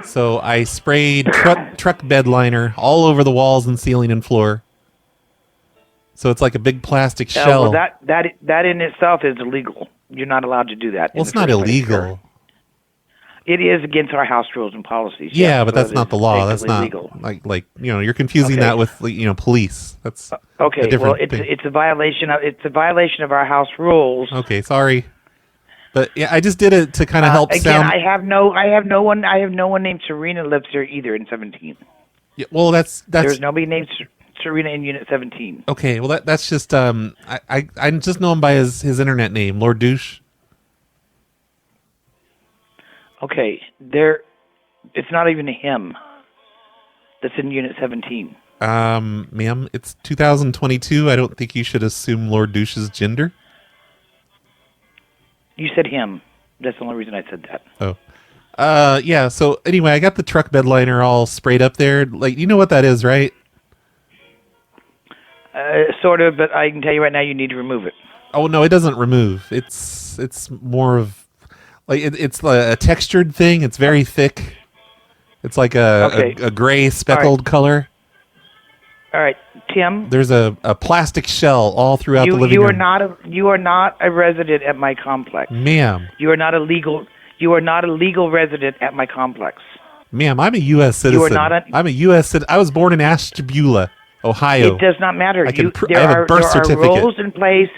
so I sprayed truck bed liner all over the walls and ceiling and floor. So it's like a big plastic shell. Well, that in itself is illegal. You're not allowed to do that. Well, it's not illegal. It is against our house rules and policies. Yeah, but that's not the law. That's not illegal. like you're confusing that with police. That's okay. A different Well, thing. it's a violation of our house rules. Okay, sorry, but yeah, I just did it to kind of help again, sound. I have no one named Serena lives here either in 17. Yeah, well, that's there's nobody named Serena in unit 17. Okay, well that's just I just know him by his internet name, Lord Douche. Okay, it's not even him that's in unit 17. Ma'am, it's 2022. I don't think you should assume Lord Douche's gender. You said him. That's the only reason I said that. Oh. Yeah, so anyway, I got the truck bed liner all sprayed up there. Like, you know what that is, right? Sort of, but I can tell you right now you need to remove it. Oh, no, it doesn't remove. It's more of... Like it's a textured thing. It's very thick. It's like a gray speckled color. All right, Tim. There's a plastic shell all throughout the living room. You are not a resident at my complex, ma'am. You are not a legal resident at my complex. Ma'am, I'm a U.S. citizen. You are not I'm a U.S. citizen. I was born in Ashtabula, Ohio. It does not matter. I There have a birth certificate. Are rules in place.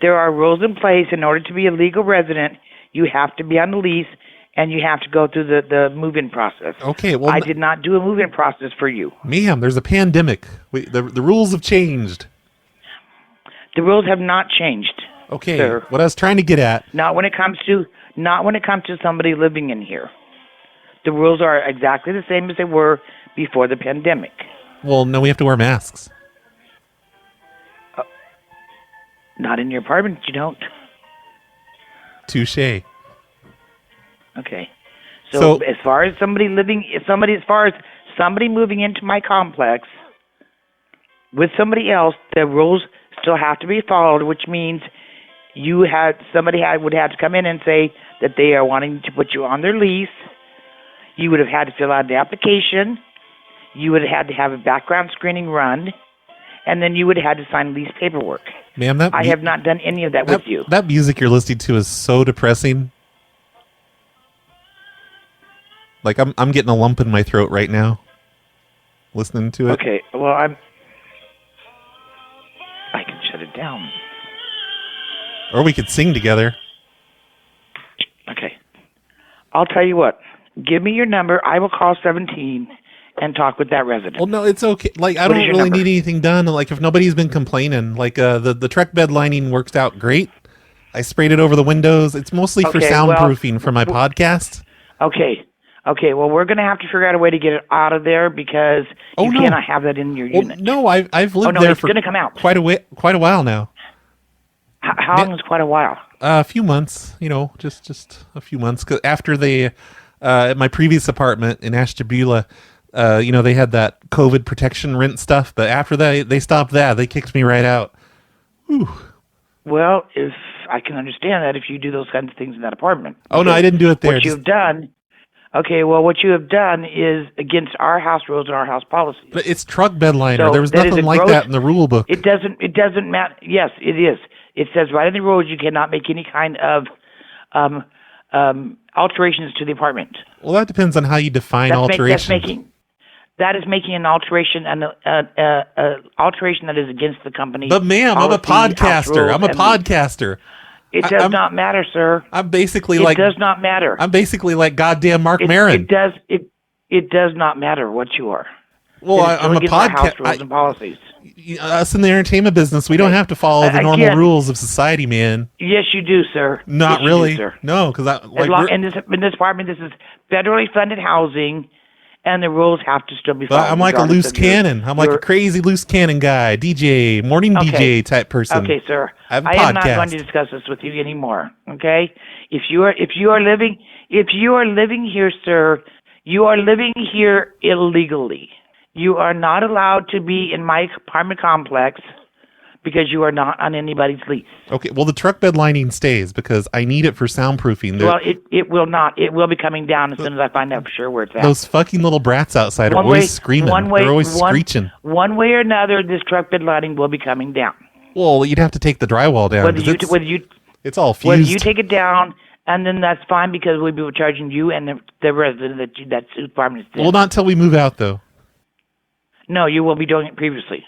There are rules in place. In order to be a legal resident, you have to be on the lease, and you have to go through the move-in process. Okay, well, I did not do a move-in process for you. Ma'am, there's a pandemic. The rules have changed. The rules have not changed. Okay, sir. what I was trying to get at. Not when it comes to somebody living in here. The rules are exactly the same as they were before the pandemic. Well, no, we have to wear masks. Not in your apartment, you don't. Touché. Okay. So as far as somebody moving into my complex with somebody else, the rules still have to be followed, which means somebody would have to come in and say that they are wanting to put you on their lease. You would have had to fill out the application. You would have had to have a background screening run, and then you would have had to sign lease paperwork. Ma'am, I have not done any of that with you. That music you're listening to is so depressing. Like I'm getting a lump in my throat right now, listening to it. Okay, well I can shut it down. Or we could sing together. Okay. I'll tell you what. Give me your number. I will call 17 and talk with that resident. Well, no, it's okay. Like, I don't really need anything done. Like, if nobody's been complaining, like, the truck bed lining works out great. I sprayed it over the windows. It's mostly for soundproofing for my podcast. Okay. Okay, well, we're going to have to figure out a way to get it out of there because you cannot have that in your unit. No, I've lived there for going to come out. quite a while now. How long is quite a while? A few months, just a few months. 'Cause after they, at my previous apartment in Ashtabula, they had that COVID protection rent stuff, but after that, they stopped that. They kicked me right out. Whew. Well, if I can understand that if you do those kinds of things in that apartment. Oh, no, I didn't do it there. What you've done is against our house rules and our house policies. But it's truck bed liner. So there was nothing like that in the rule book. It doesn't matter. Yes, it is. It says right in the rules you cannot make any kind of alterations to the apartment. Well, that depends on how you define alterations. That is making an alteration and alteration that is against the company. But ma'am, I'm a podcaster. It does not matter, sir. I'm basically it does not matter. I'm basically like goddamn Mark Maron. It does not matter what you are. Well, I'm a podcast. Rules and policies. Us in the entertainment business, we don't have to follow the normal rules of society, man. Yes, you do, sir. Not yes, really, you do, sir. No, because in this apartment, this is federally funded housing, and the rules have to still be followed. I'm like a loose cannon. I'm like a crazy loose cannon guy, DJ, morning DJ type person. Okay, sir. I have a I podcast. am not going to discuss this with you anymore. Okay, if you are living here, sir, you are living here illegally. You are not allowed to be in my apartment complex because you are not on anybody's lease. Okay, well, the truck bed lining stays because I need it for soundproofing. Well, it will not. It will be coming down as soon as I find out for sure where it's at. Those fucking little brats outside are always screaming. They're always screeching. One way or another, this truck bed lining will be coming down. Well, you'd have to take the drywall down. It's all fused. Whether you take it down, and then that's fine because we'll be charging you and the resident that apartment is in. Well, not until we move out, though. No, you will be doing it previously.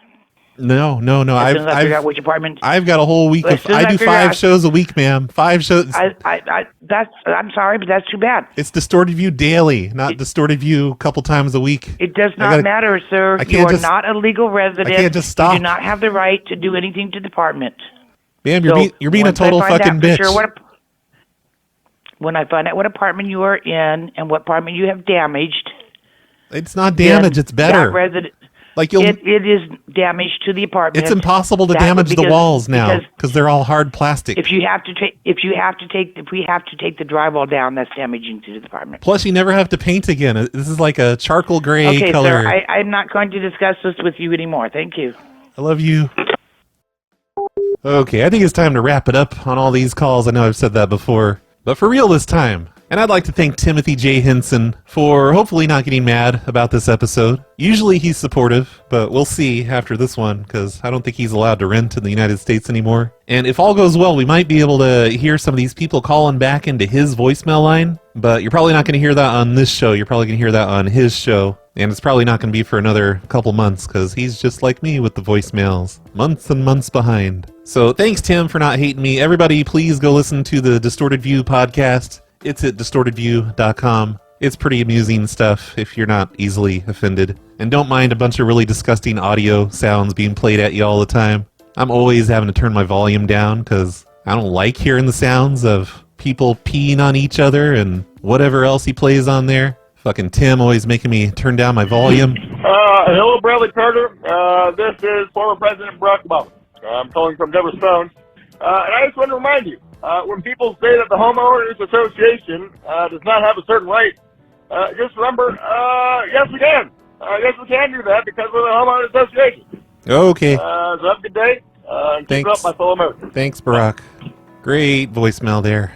No. As soon as I figure out which apartment. I've got a whole week of. I do 5 shows a week, ma'am. 5 shows. I'm sorry, but that's too bad. It's Distorted View daily, not Distorted View a couple times a week. It does not matter, sir. You are not a legal resident. I can't just stop. You do not have the right to do anything to the department. Ma'am, you're being a total fucking bitch. When I find out what apartment you are in and what apartment you have damaged. It's not damage. It's better. It is damage to the apartment. It's impossible to damage the walls now because they're all hard plastic. If we have to take the drywall down, that's damaging to the apartment. Plus, you never have to paint again. This is like a charcoal gray color. Okay, sir. I'm not going to discuss this with you anymore. Thank you. I love you. Okay, I think it's time to wrap it up on all these calls. I know I've said that before, but for real this time. And I'd like to thank Timothy J. Henson for hopefully not getting mad about this episode. Usually he's supportive, but we'll see after this one, because I don't think he's allowed to rent in the United States anymore. And if all goes well, we might be able to hear some of these people calling back into his voicemail line, but you're probably not going to hear that on this show. You're probably going to hear that on his show. And it's probably not going to be for another couple months, because he's just like me with the voicemails. Months and months behind. So thanks, Tim, for not hating me. Everybody, please go listen to the Distorted View podcast. It's at distortedview.com. It's pretty amusing stuff if you're not easily offended. And don't mind a bunch of really disgusting audio sounds being played at you all the time. I'm always having to turn my volume down because I don't like hearing the sounds of people peeing on each other and whatever else he plays on there. Fucking Tim always making me turn down my volume. Hello, Bradley Carter. This is former President Barack Obama. I'm calling from Devil's Phone. And I just want to remind you, when people say that the Homeowners Association does not have a certain right, just remember, yes, we can. Yes, we can do that because we're the Homeowners Association. Okay. So have a good day. And keep it Thanks. up, my fellow Americans. Thanks, Barack. Great voicemail there.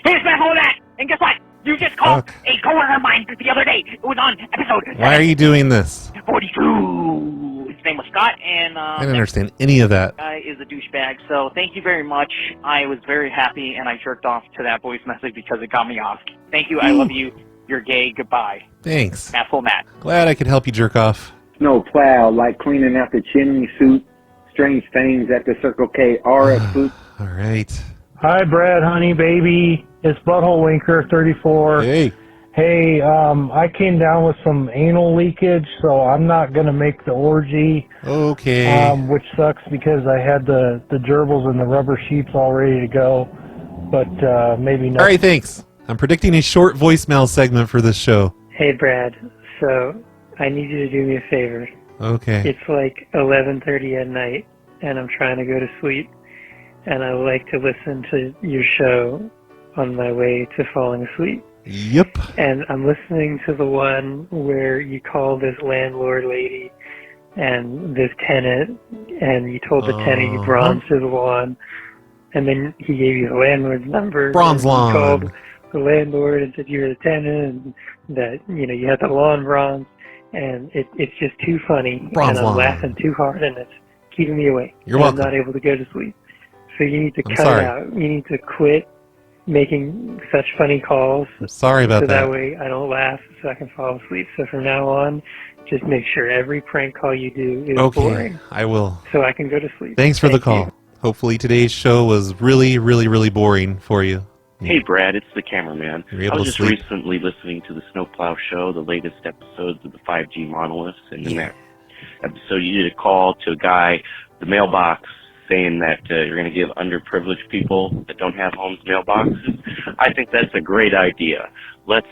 Hey, it's Matt that. And guess what? You just called a coworker of mine the other day. It was on episode Why are you doing this? 42. His name was Scott, and I didn't understand any of that. guy is a douchebag. So thank you very much. I was very happy, and I jerked off to that voice message because it got me off. Thank you. I love you. You're gay. Goodbye. Thanks. Asshole Matt. Glad I could help you jerk off. No plow, like cleaning out the chimney suit. Strange things at the Circle K RF booth. All right. Hi, Brad, honey, baby. It's Butthole Winker 34. Hey. Hey, I came down with some anal leakage, so I'm not going to make the orgy. Okay. Which sucks because I had the gerbils and the rubber sheets all ready to go. But maybe not. All right, thanks. I'm predicting a short voicemail segment for this show. Hey, Brad. So I need you to do me a favor. Okay. It's like 11:30 at night, and I'm trying to go to sleep, and I would like to listen to your show on my way to falling asleep. Yep. And I'm listening to the one where you call this landlord lady and this tenant, and you told the tenant you bronzed his lawn, and then he gave you the landlord's number. Bronze and you lawn. called the landlord and said you were the tenant, and that you had the lawn bronze, and it's just too funny, Bronze and I'm lawn. laughing too hard, and it's keeping me awake. You're and welcome. I'm not able to go to sleep. So you need to I'm cut sorry. it out. You need to quit making such funny calls. I'm sorry about so that. that way I don't laugh so I can fall asleep. So from now on, just make sure every prank call you do is Okay, boring I will. so I can go to sleep. Thanks for the Thank call. you. Hopefully today's show was really, really, really boring for you. Hey, Brad, it's the cameraman. You're able I was to just sleep. recently listening to the Snowplow show, the latest episodes of the 5G monoliths, and in that episode you did a call to a guy, the mailbox, saying that you're going to give underprivileged people that don't have homes mailboxes. I think that's a great idea. Let's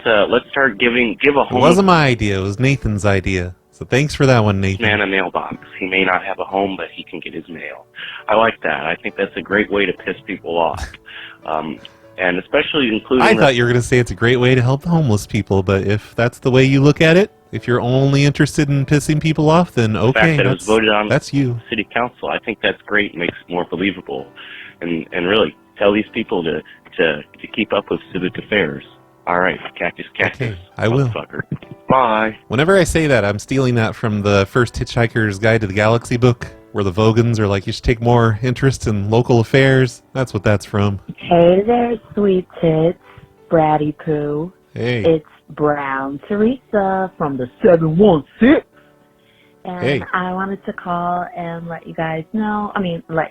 start give a It home wasn't my idea. It was Nathan's idea. So thanks for that one, Nathan. man a mailbox. He may not have a home, but he can get his mail. I like that. I think that's a great way to piss people off. And especially including I the- thought you were going to say it's a great way to help the homeless people, but if that's the way you look at it, if you're only interested in pissing people off, then the okay, fact that it was voted on that's you. city council. I think that's great. Makes it more believable, and really tell these people to keep up with civic affairs. All right, cactus. I will. Motherfucker. Bye. Whenever I say that, I'm stealing that from the first Hitchhiker's Guide to the Galaxy book, where the Vogans are like, you should take more interest in local affairs. That's what that's from. Hey there, sweet tits, Bratty Poo. Hey. It's Brown Teresa from the 716. And Hey. I wanted to call and let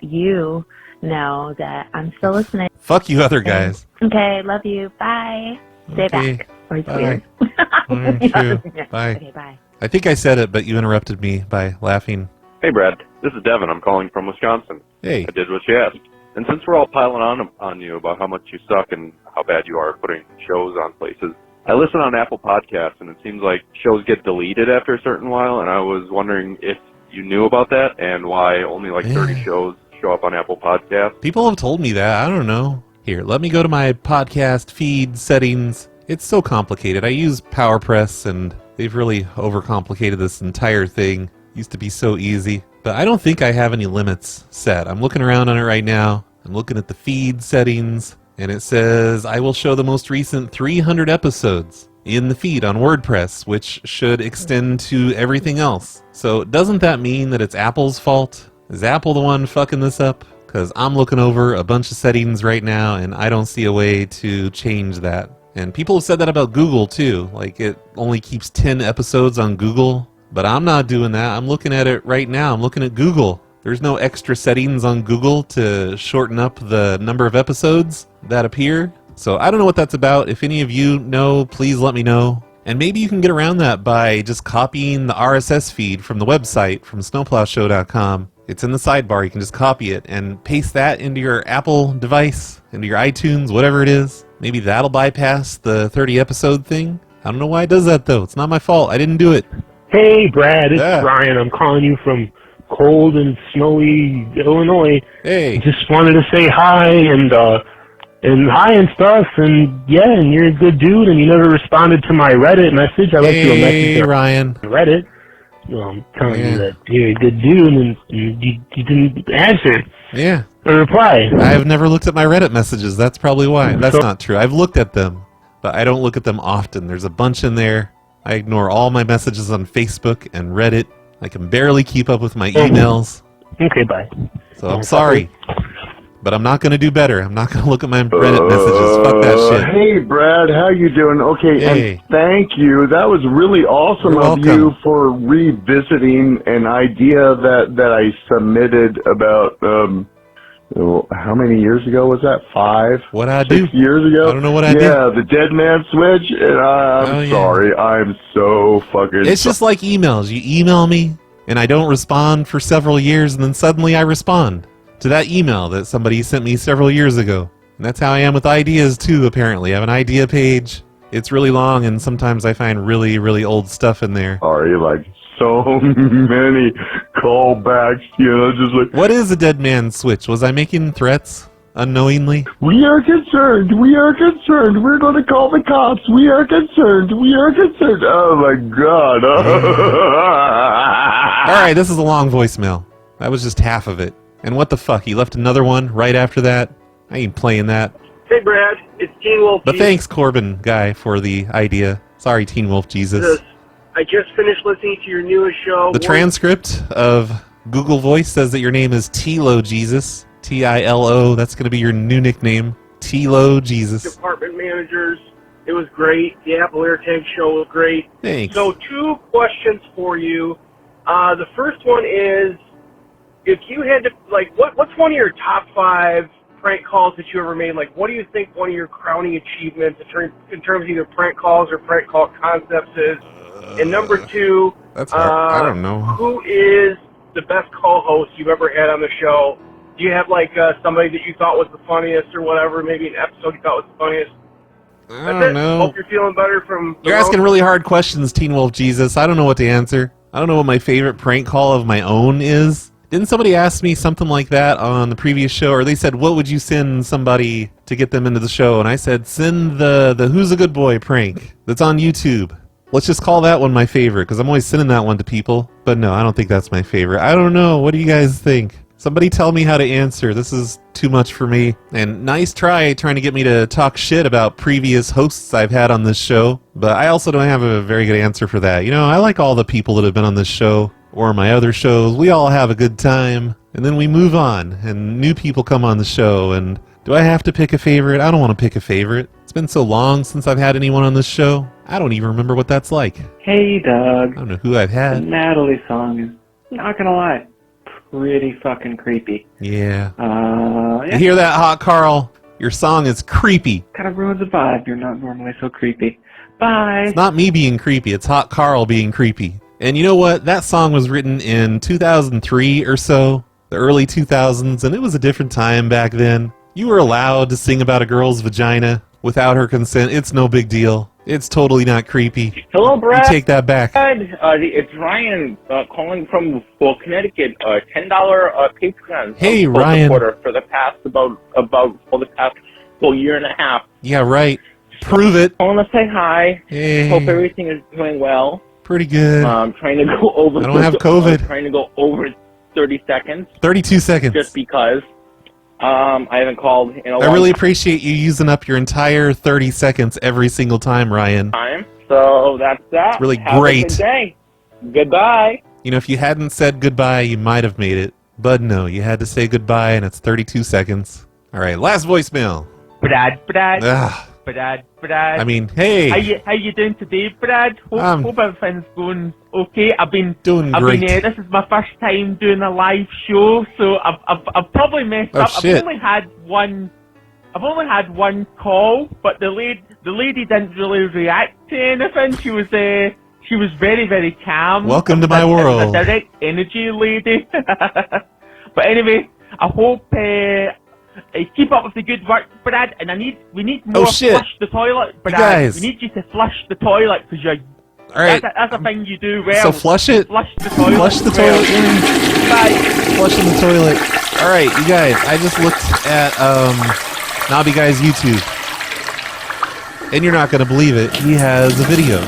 you know that I'm still listening. Fuck you other guys. Okay, love you. Bye. Stay Okay, back. Or it's bye. weird. Bye. Okay, bye. I think I said it, but you interrupted me by laughing. Hey, Brad. This is Devon. I'm calling from Wisconsin. Hey. I did what you asked. And since we're all piling on you about how much you suck and how bad you are at putting shows on places, I listen on Apple Podcasts, and it seems like shows get deleted after a certain while, and I was wondering if you knew about that and why only like 30 shows show up on Apple Podcasts. People have told me that. I don't know. Here, let me go to my podcast feed settings. It's so complicated. I use PowerPress, and they've really overcomplicated this entire thing. Used to be so easy. But I don't think I have any limits set. I'm looking around on it right now. I'm looking at the feed settings, and it says, I will show the most recent 300 episodes in the feed on WordPress, which should extend to everything else. So doesn't that mean that it's Apple's fault? Is Apple the one fucking this up? Because I'm looking over a bunch of settings right now, and I don't see a way to change that. And people have said that about Google, too. Like, it only keeps 10 episodes on Google. But I'm not doing that. I'm looking at it right now. I'm looking at Google. There's no extra settings on Google to shorten up the number of episodes that appear. So I don't know what that's about. If any of you know, please let me know. And maybe you can get around that by just copying the RSS feed from the website, from snowplowshow.com. It's in the sidebar. You can just copy it and paste that into your Apple device, into your iTunes, whatever it is. Maybe that'll bypass the 30 episode thing. I don't know why it does that, though. It's not my fault. I didn't do it. Hey, Brad, it's Ryan. I'm calling you from cold and snowy Illinois. Hey. Just wanted to say hi and hi and stuff, and yeah, and you're a good dude, and you never responded to my Reddit message. I left you a message on Ryan. Reddit. I'm telling you that you're a good dude, and you didn't answer. Yeah. Or reply. I've never looked at my Reddit messages. That's probably why. That's not true. I've looked at them, but I don't look at them often. There's a bunch in there. I ignore all my messages on Facebook and Reddit. I can barely keep up with my emails. Okay, bye. So I'm sorry. But I'm not going to do better. I'm not going to look at my Reddit messages. Fuck that shit. Hey, Brad, how you doing? Okay, Hey. and thank you. That was really awesome You're of welcome. you for revisiting an idea that I submitted about, how many years ago was that? 5? What I 6 do? years ago? I don't know what I did. Yeah, the dead man switch. And I'm sorry. I'm so fucking It's just like emails. You email me, and I don't respond for several years, and then suddenly I respond to that email that somebody sent me several years ago. And that's how I am with ideas, too, apparently. I have an idea page. It's really long, and sometimes I find really, really old stuff in there. sorry. Like, so many callbacks, just like... What is a dead man switch? Was I making threats unknowingly? We are concerned. We are concerned. We're going to call the cops. We are concerned. We are concerned. Oh, my God. All right, this is a long voicemail. That was just half of it. And what the fuck? He left another one right after that? I ain't playing that. Hey, Brad, it's Teen Wolf. But thanks, Corbin guy, for the idea. Sorry, Teen Wolf Jesus. I just finished listening to your newest show. The transcript of Google Voice says that your name is Tilo Jesus. Tilo. That's going to be your new nickname. Tilo Jesus. Department managers. It was great. The Apple AirTag show was great. Thanks. So 2 questions for you. The first one is, if you had to, what's one of your top 5 prank calls that you ever made? Like, what do you think one of your crowning achievements in terms of either prank calls or prank call concepts is? And number 2, that's hard. I don't know. Who is the best co-host you've ever had on the show? Do you have, somebody that you thought was the funniest or whatever, maybe an episode you thought was the funniest? I don't know. Hope you're feeling better from... You're asking really hard questions, Teen Wolf Jesus. I don't know what to answer. I don't know what my favorite prank call of my own is. Didn't somebody ask me something like that on the previous show? Or they said, what would you send somebody to get them into the show? And I said, send the Who's a Good Boy prank that's on YouTube. Let's just call that one my favorite, because I'm always sending that one to people. But no, I don't think that's my favorite. I don't know. What do you guys think? Somebody tell me how to answer. This is too much for me. And nice try trying to get me to talk shit about previous hosts I've had on this show. But I also don't have a very good answer for that. I like all the people that have been on this show or my other shows. We all have a good time. And then we move on. And new people come on the show. And do I have to pick a favorite? I don't want to pick a favorite. It's been so long since I've had anyone on this show. I don't even remember what that's like. Hey, Doug. I don't know who I've had. The Natalie song is, not gonna lie, pretty fucking creepy. Yeah. You hear that, Hot Carl? Your song is creepy. Kind of ruins the vibe. You're not normally so creepy. Bye. It's not me being creepy. It's Hot Carl being creepy. And you know what? That song was written in 2003 or so, the early 2000s, and it was a different time back then. You were allowed to sing about a girl's vagina without her consent. It's no big deal. It's totally not creepy. Hello, Brad. You take that back. It's Ryan calling from Connecticut. $10 Patreon. Hey, Ryan. Supporter for the past for the past full year and a half. Yeah, right. Prove it. I want to say hi. Hey. Hope everything is going well. Pretty good. I'm trying to go over. I don't have COVID. Trying to go over 30 seconds. 32 seconds. Just because. I haven't called in a long I really appreciate you using up your entire 30 seconds every single time, Ryan. time. So that's that. It's really Have great. a good day. Goodbye. You know, if you hadn't said goodbye, you might have made it. But no, you had to say goodbye, and it's 32 seconds. All right, last voicemail. Brad. Ugh. Brad. I mean, hey. How you doing today, Brad? Hope everything's going okay. I've been great. this is my first time doing a live show, so I've probably messed up. Shit. I've only had one call, but the lady didn't really react to anything. She was very, very calm. Welcome to my world. A direct energy lady. But anyway, I hope keep up with the good work, Brad. And we need more flush the toilet, Brad. Guys. We need you to flush the toilet because you're. All right. That's a thing you do well. So flush it. Flush the toilet. Flush the toilet. Flushing the toilet. All right, you guys. I just looked at Nobby Guy's YouTube, and you're not gonna believe it. He has a video.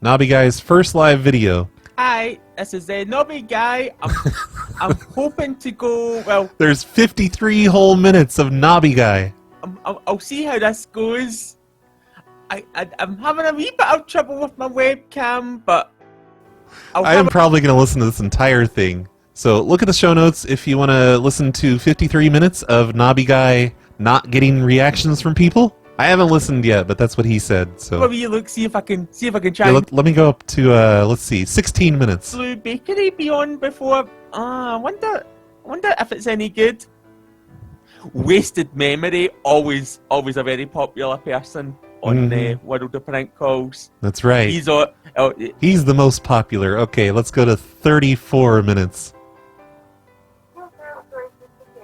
Nobby Guy's first live video. Hi, this is Nobby Guy. I'm hoping to go, well... There's 53 whole minutes of Nobby Guy. I'll see how this goes. I'm having a wee bit of trouble with my webcam, but... I am probably going to listen to this entire thing. So look at the show notes if you want to listen to 53 minutes of Nobby Guy not getting reactions from people. I haven't listened yet, but that's what he said. So Let me look, see if I can try. yeah, let me go up to let's see, 16 minutes. Blue Bakery be on before. I wonder if it's any good. Wasted Memory, always a very popular person on the World of Prank Calls. That's right. He's on. He's the most popular. Okay, let's go to 34 minutes.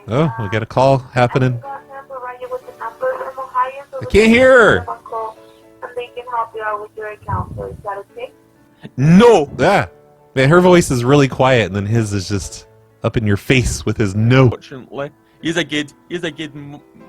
Oh, we got a call happening. I can't hear her. No. Yeah. Man, her voice is really quiet, and then his is just up in your face with his no. Unfortunately, he's a good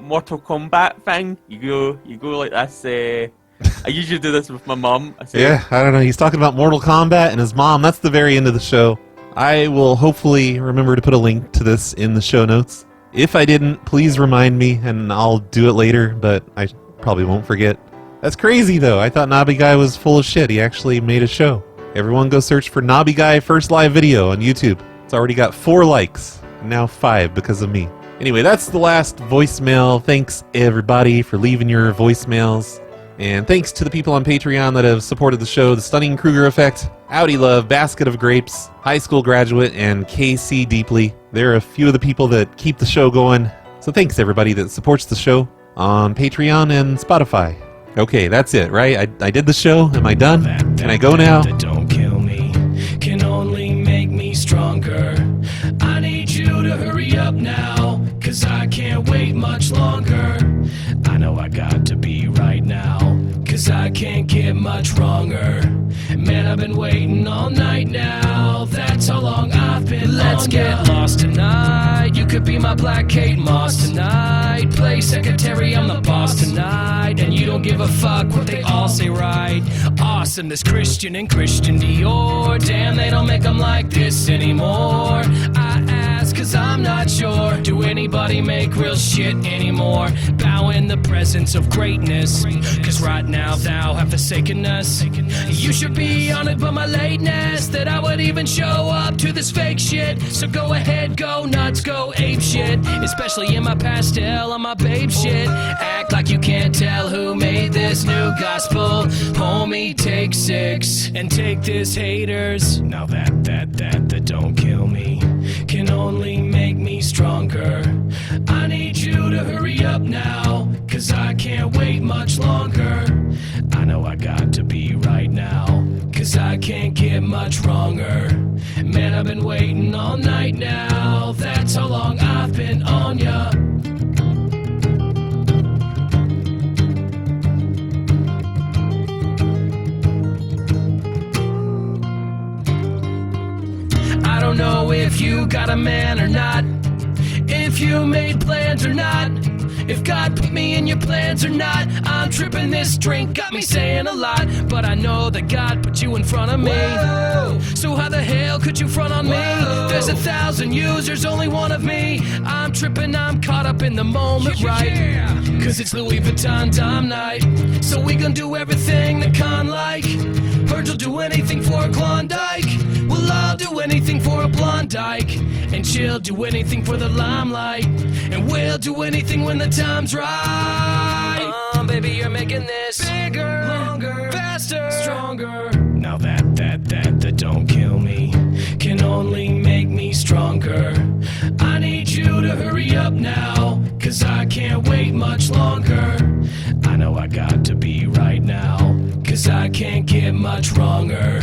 Mortal Kombat thing. You go like this. I usually do this with my mum. Yeah, I don't know. He's talking about Mortal Kombat and his mom. That's the very end of the show. I will hopefully remember to put a link to this in the show notes. If I didn't, please remind me, and I'll do it later, but I probably won't forget. That's crazy, though. I thought Nobby Guy was full of shit. He actually made a show. Everyone go search for Nobby Guy first live video on YouTube. It's already got 4 likes, now 5 because of me. Anyway, that's the last voicemail. Thanks, everybody, for leaving your voicemails. And thanks to the people on Patreon that have supported the show, The Stunning Kruger Effect, Audi Love, Basket of Grapes, High School Graduate, and KC Deeply. They're a few of the people that keep the show going. So thanks, everybody that supports the show on Patreon and Spotify. Okay, that's it, right? I did the show. Am I done? Can I go now? Don't kill me, can only make me stronger. I need you to hurry up now, 'cause I can't wait much longer. I know I got to be right now, 'cause I can't get much wronger. Man, I've been waiting all night now, that's how long I've been. Let's get lost tonight, you could be my Black Kate Moss tonight. Play secretary, I'm the boss tonight, and you don't give a fuck what they all say, right? Awesome, this Christian and Christian Dior, damn, they don't make them like this anymore. I ask 'cause I'm not sure, do anybody make real shit anymore? Bow in the presence of greatness, 'cause right now thou have forsaken us. You should be honored by my lateness, that I would even show up to this fake shit. So go ahead, go nuts, go ape shit, especially in my pastel on my babe shit. Act like you can't tell who made this new gospel. Homie, take 6 and take this, haters. Now that don't kill me, can only make me stronger. I need you to hurry up now, 'cause I can't wait much longer. I know I got to be right now, 'cause I can't get much wronger. Man, I've been waiting all night now, that's how long I've been on ya. I don't know if you got a man or not, if you made plans or not. if God put me in your plans or not. I'm tripping, this drink got me saying a lot, but I know that God put you in front of me. Whoa. So how the hell could you front on me? There's 1,000 users, only one of me. I'm tripping, I'm caught up in the moment, right? Cause it's Louis Vuitton dime night, so we gon' do everything that Con like. Heard you'll do anything for a Klondike. Well, I'll do anything for a Blondike, and she'll do anything for the limelight, and we'll do anything when the time's right. Baby, you're making this bigger, longer, faster, stronger. Now that don't kill me, can only make me stronger. I need you to hurry up now, cause I can't wait much longer. I know I got to be right now, cause I can't get much wronger.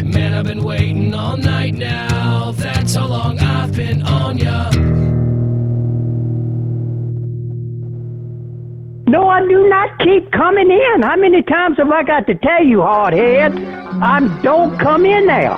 Man, I've been waiting all night now, that's how long I've been on ya. No, I do not keep coming in. How many times have I got to tell you, hardhead? Don't come in there.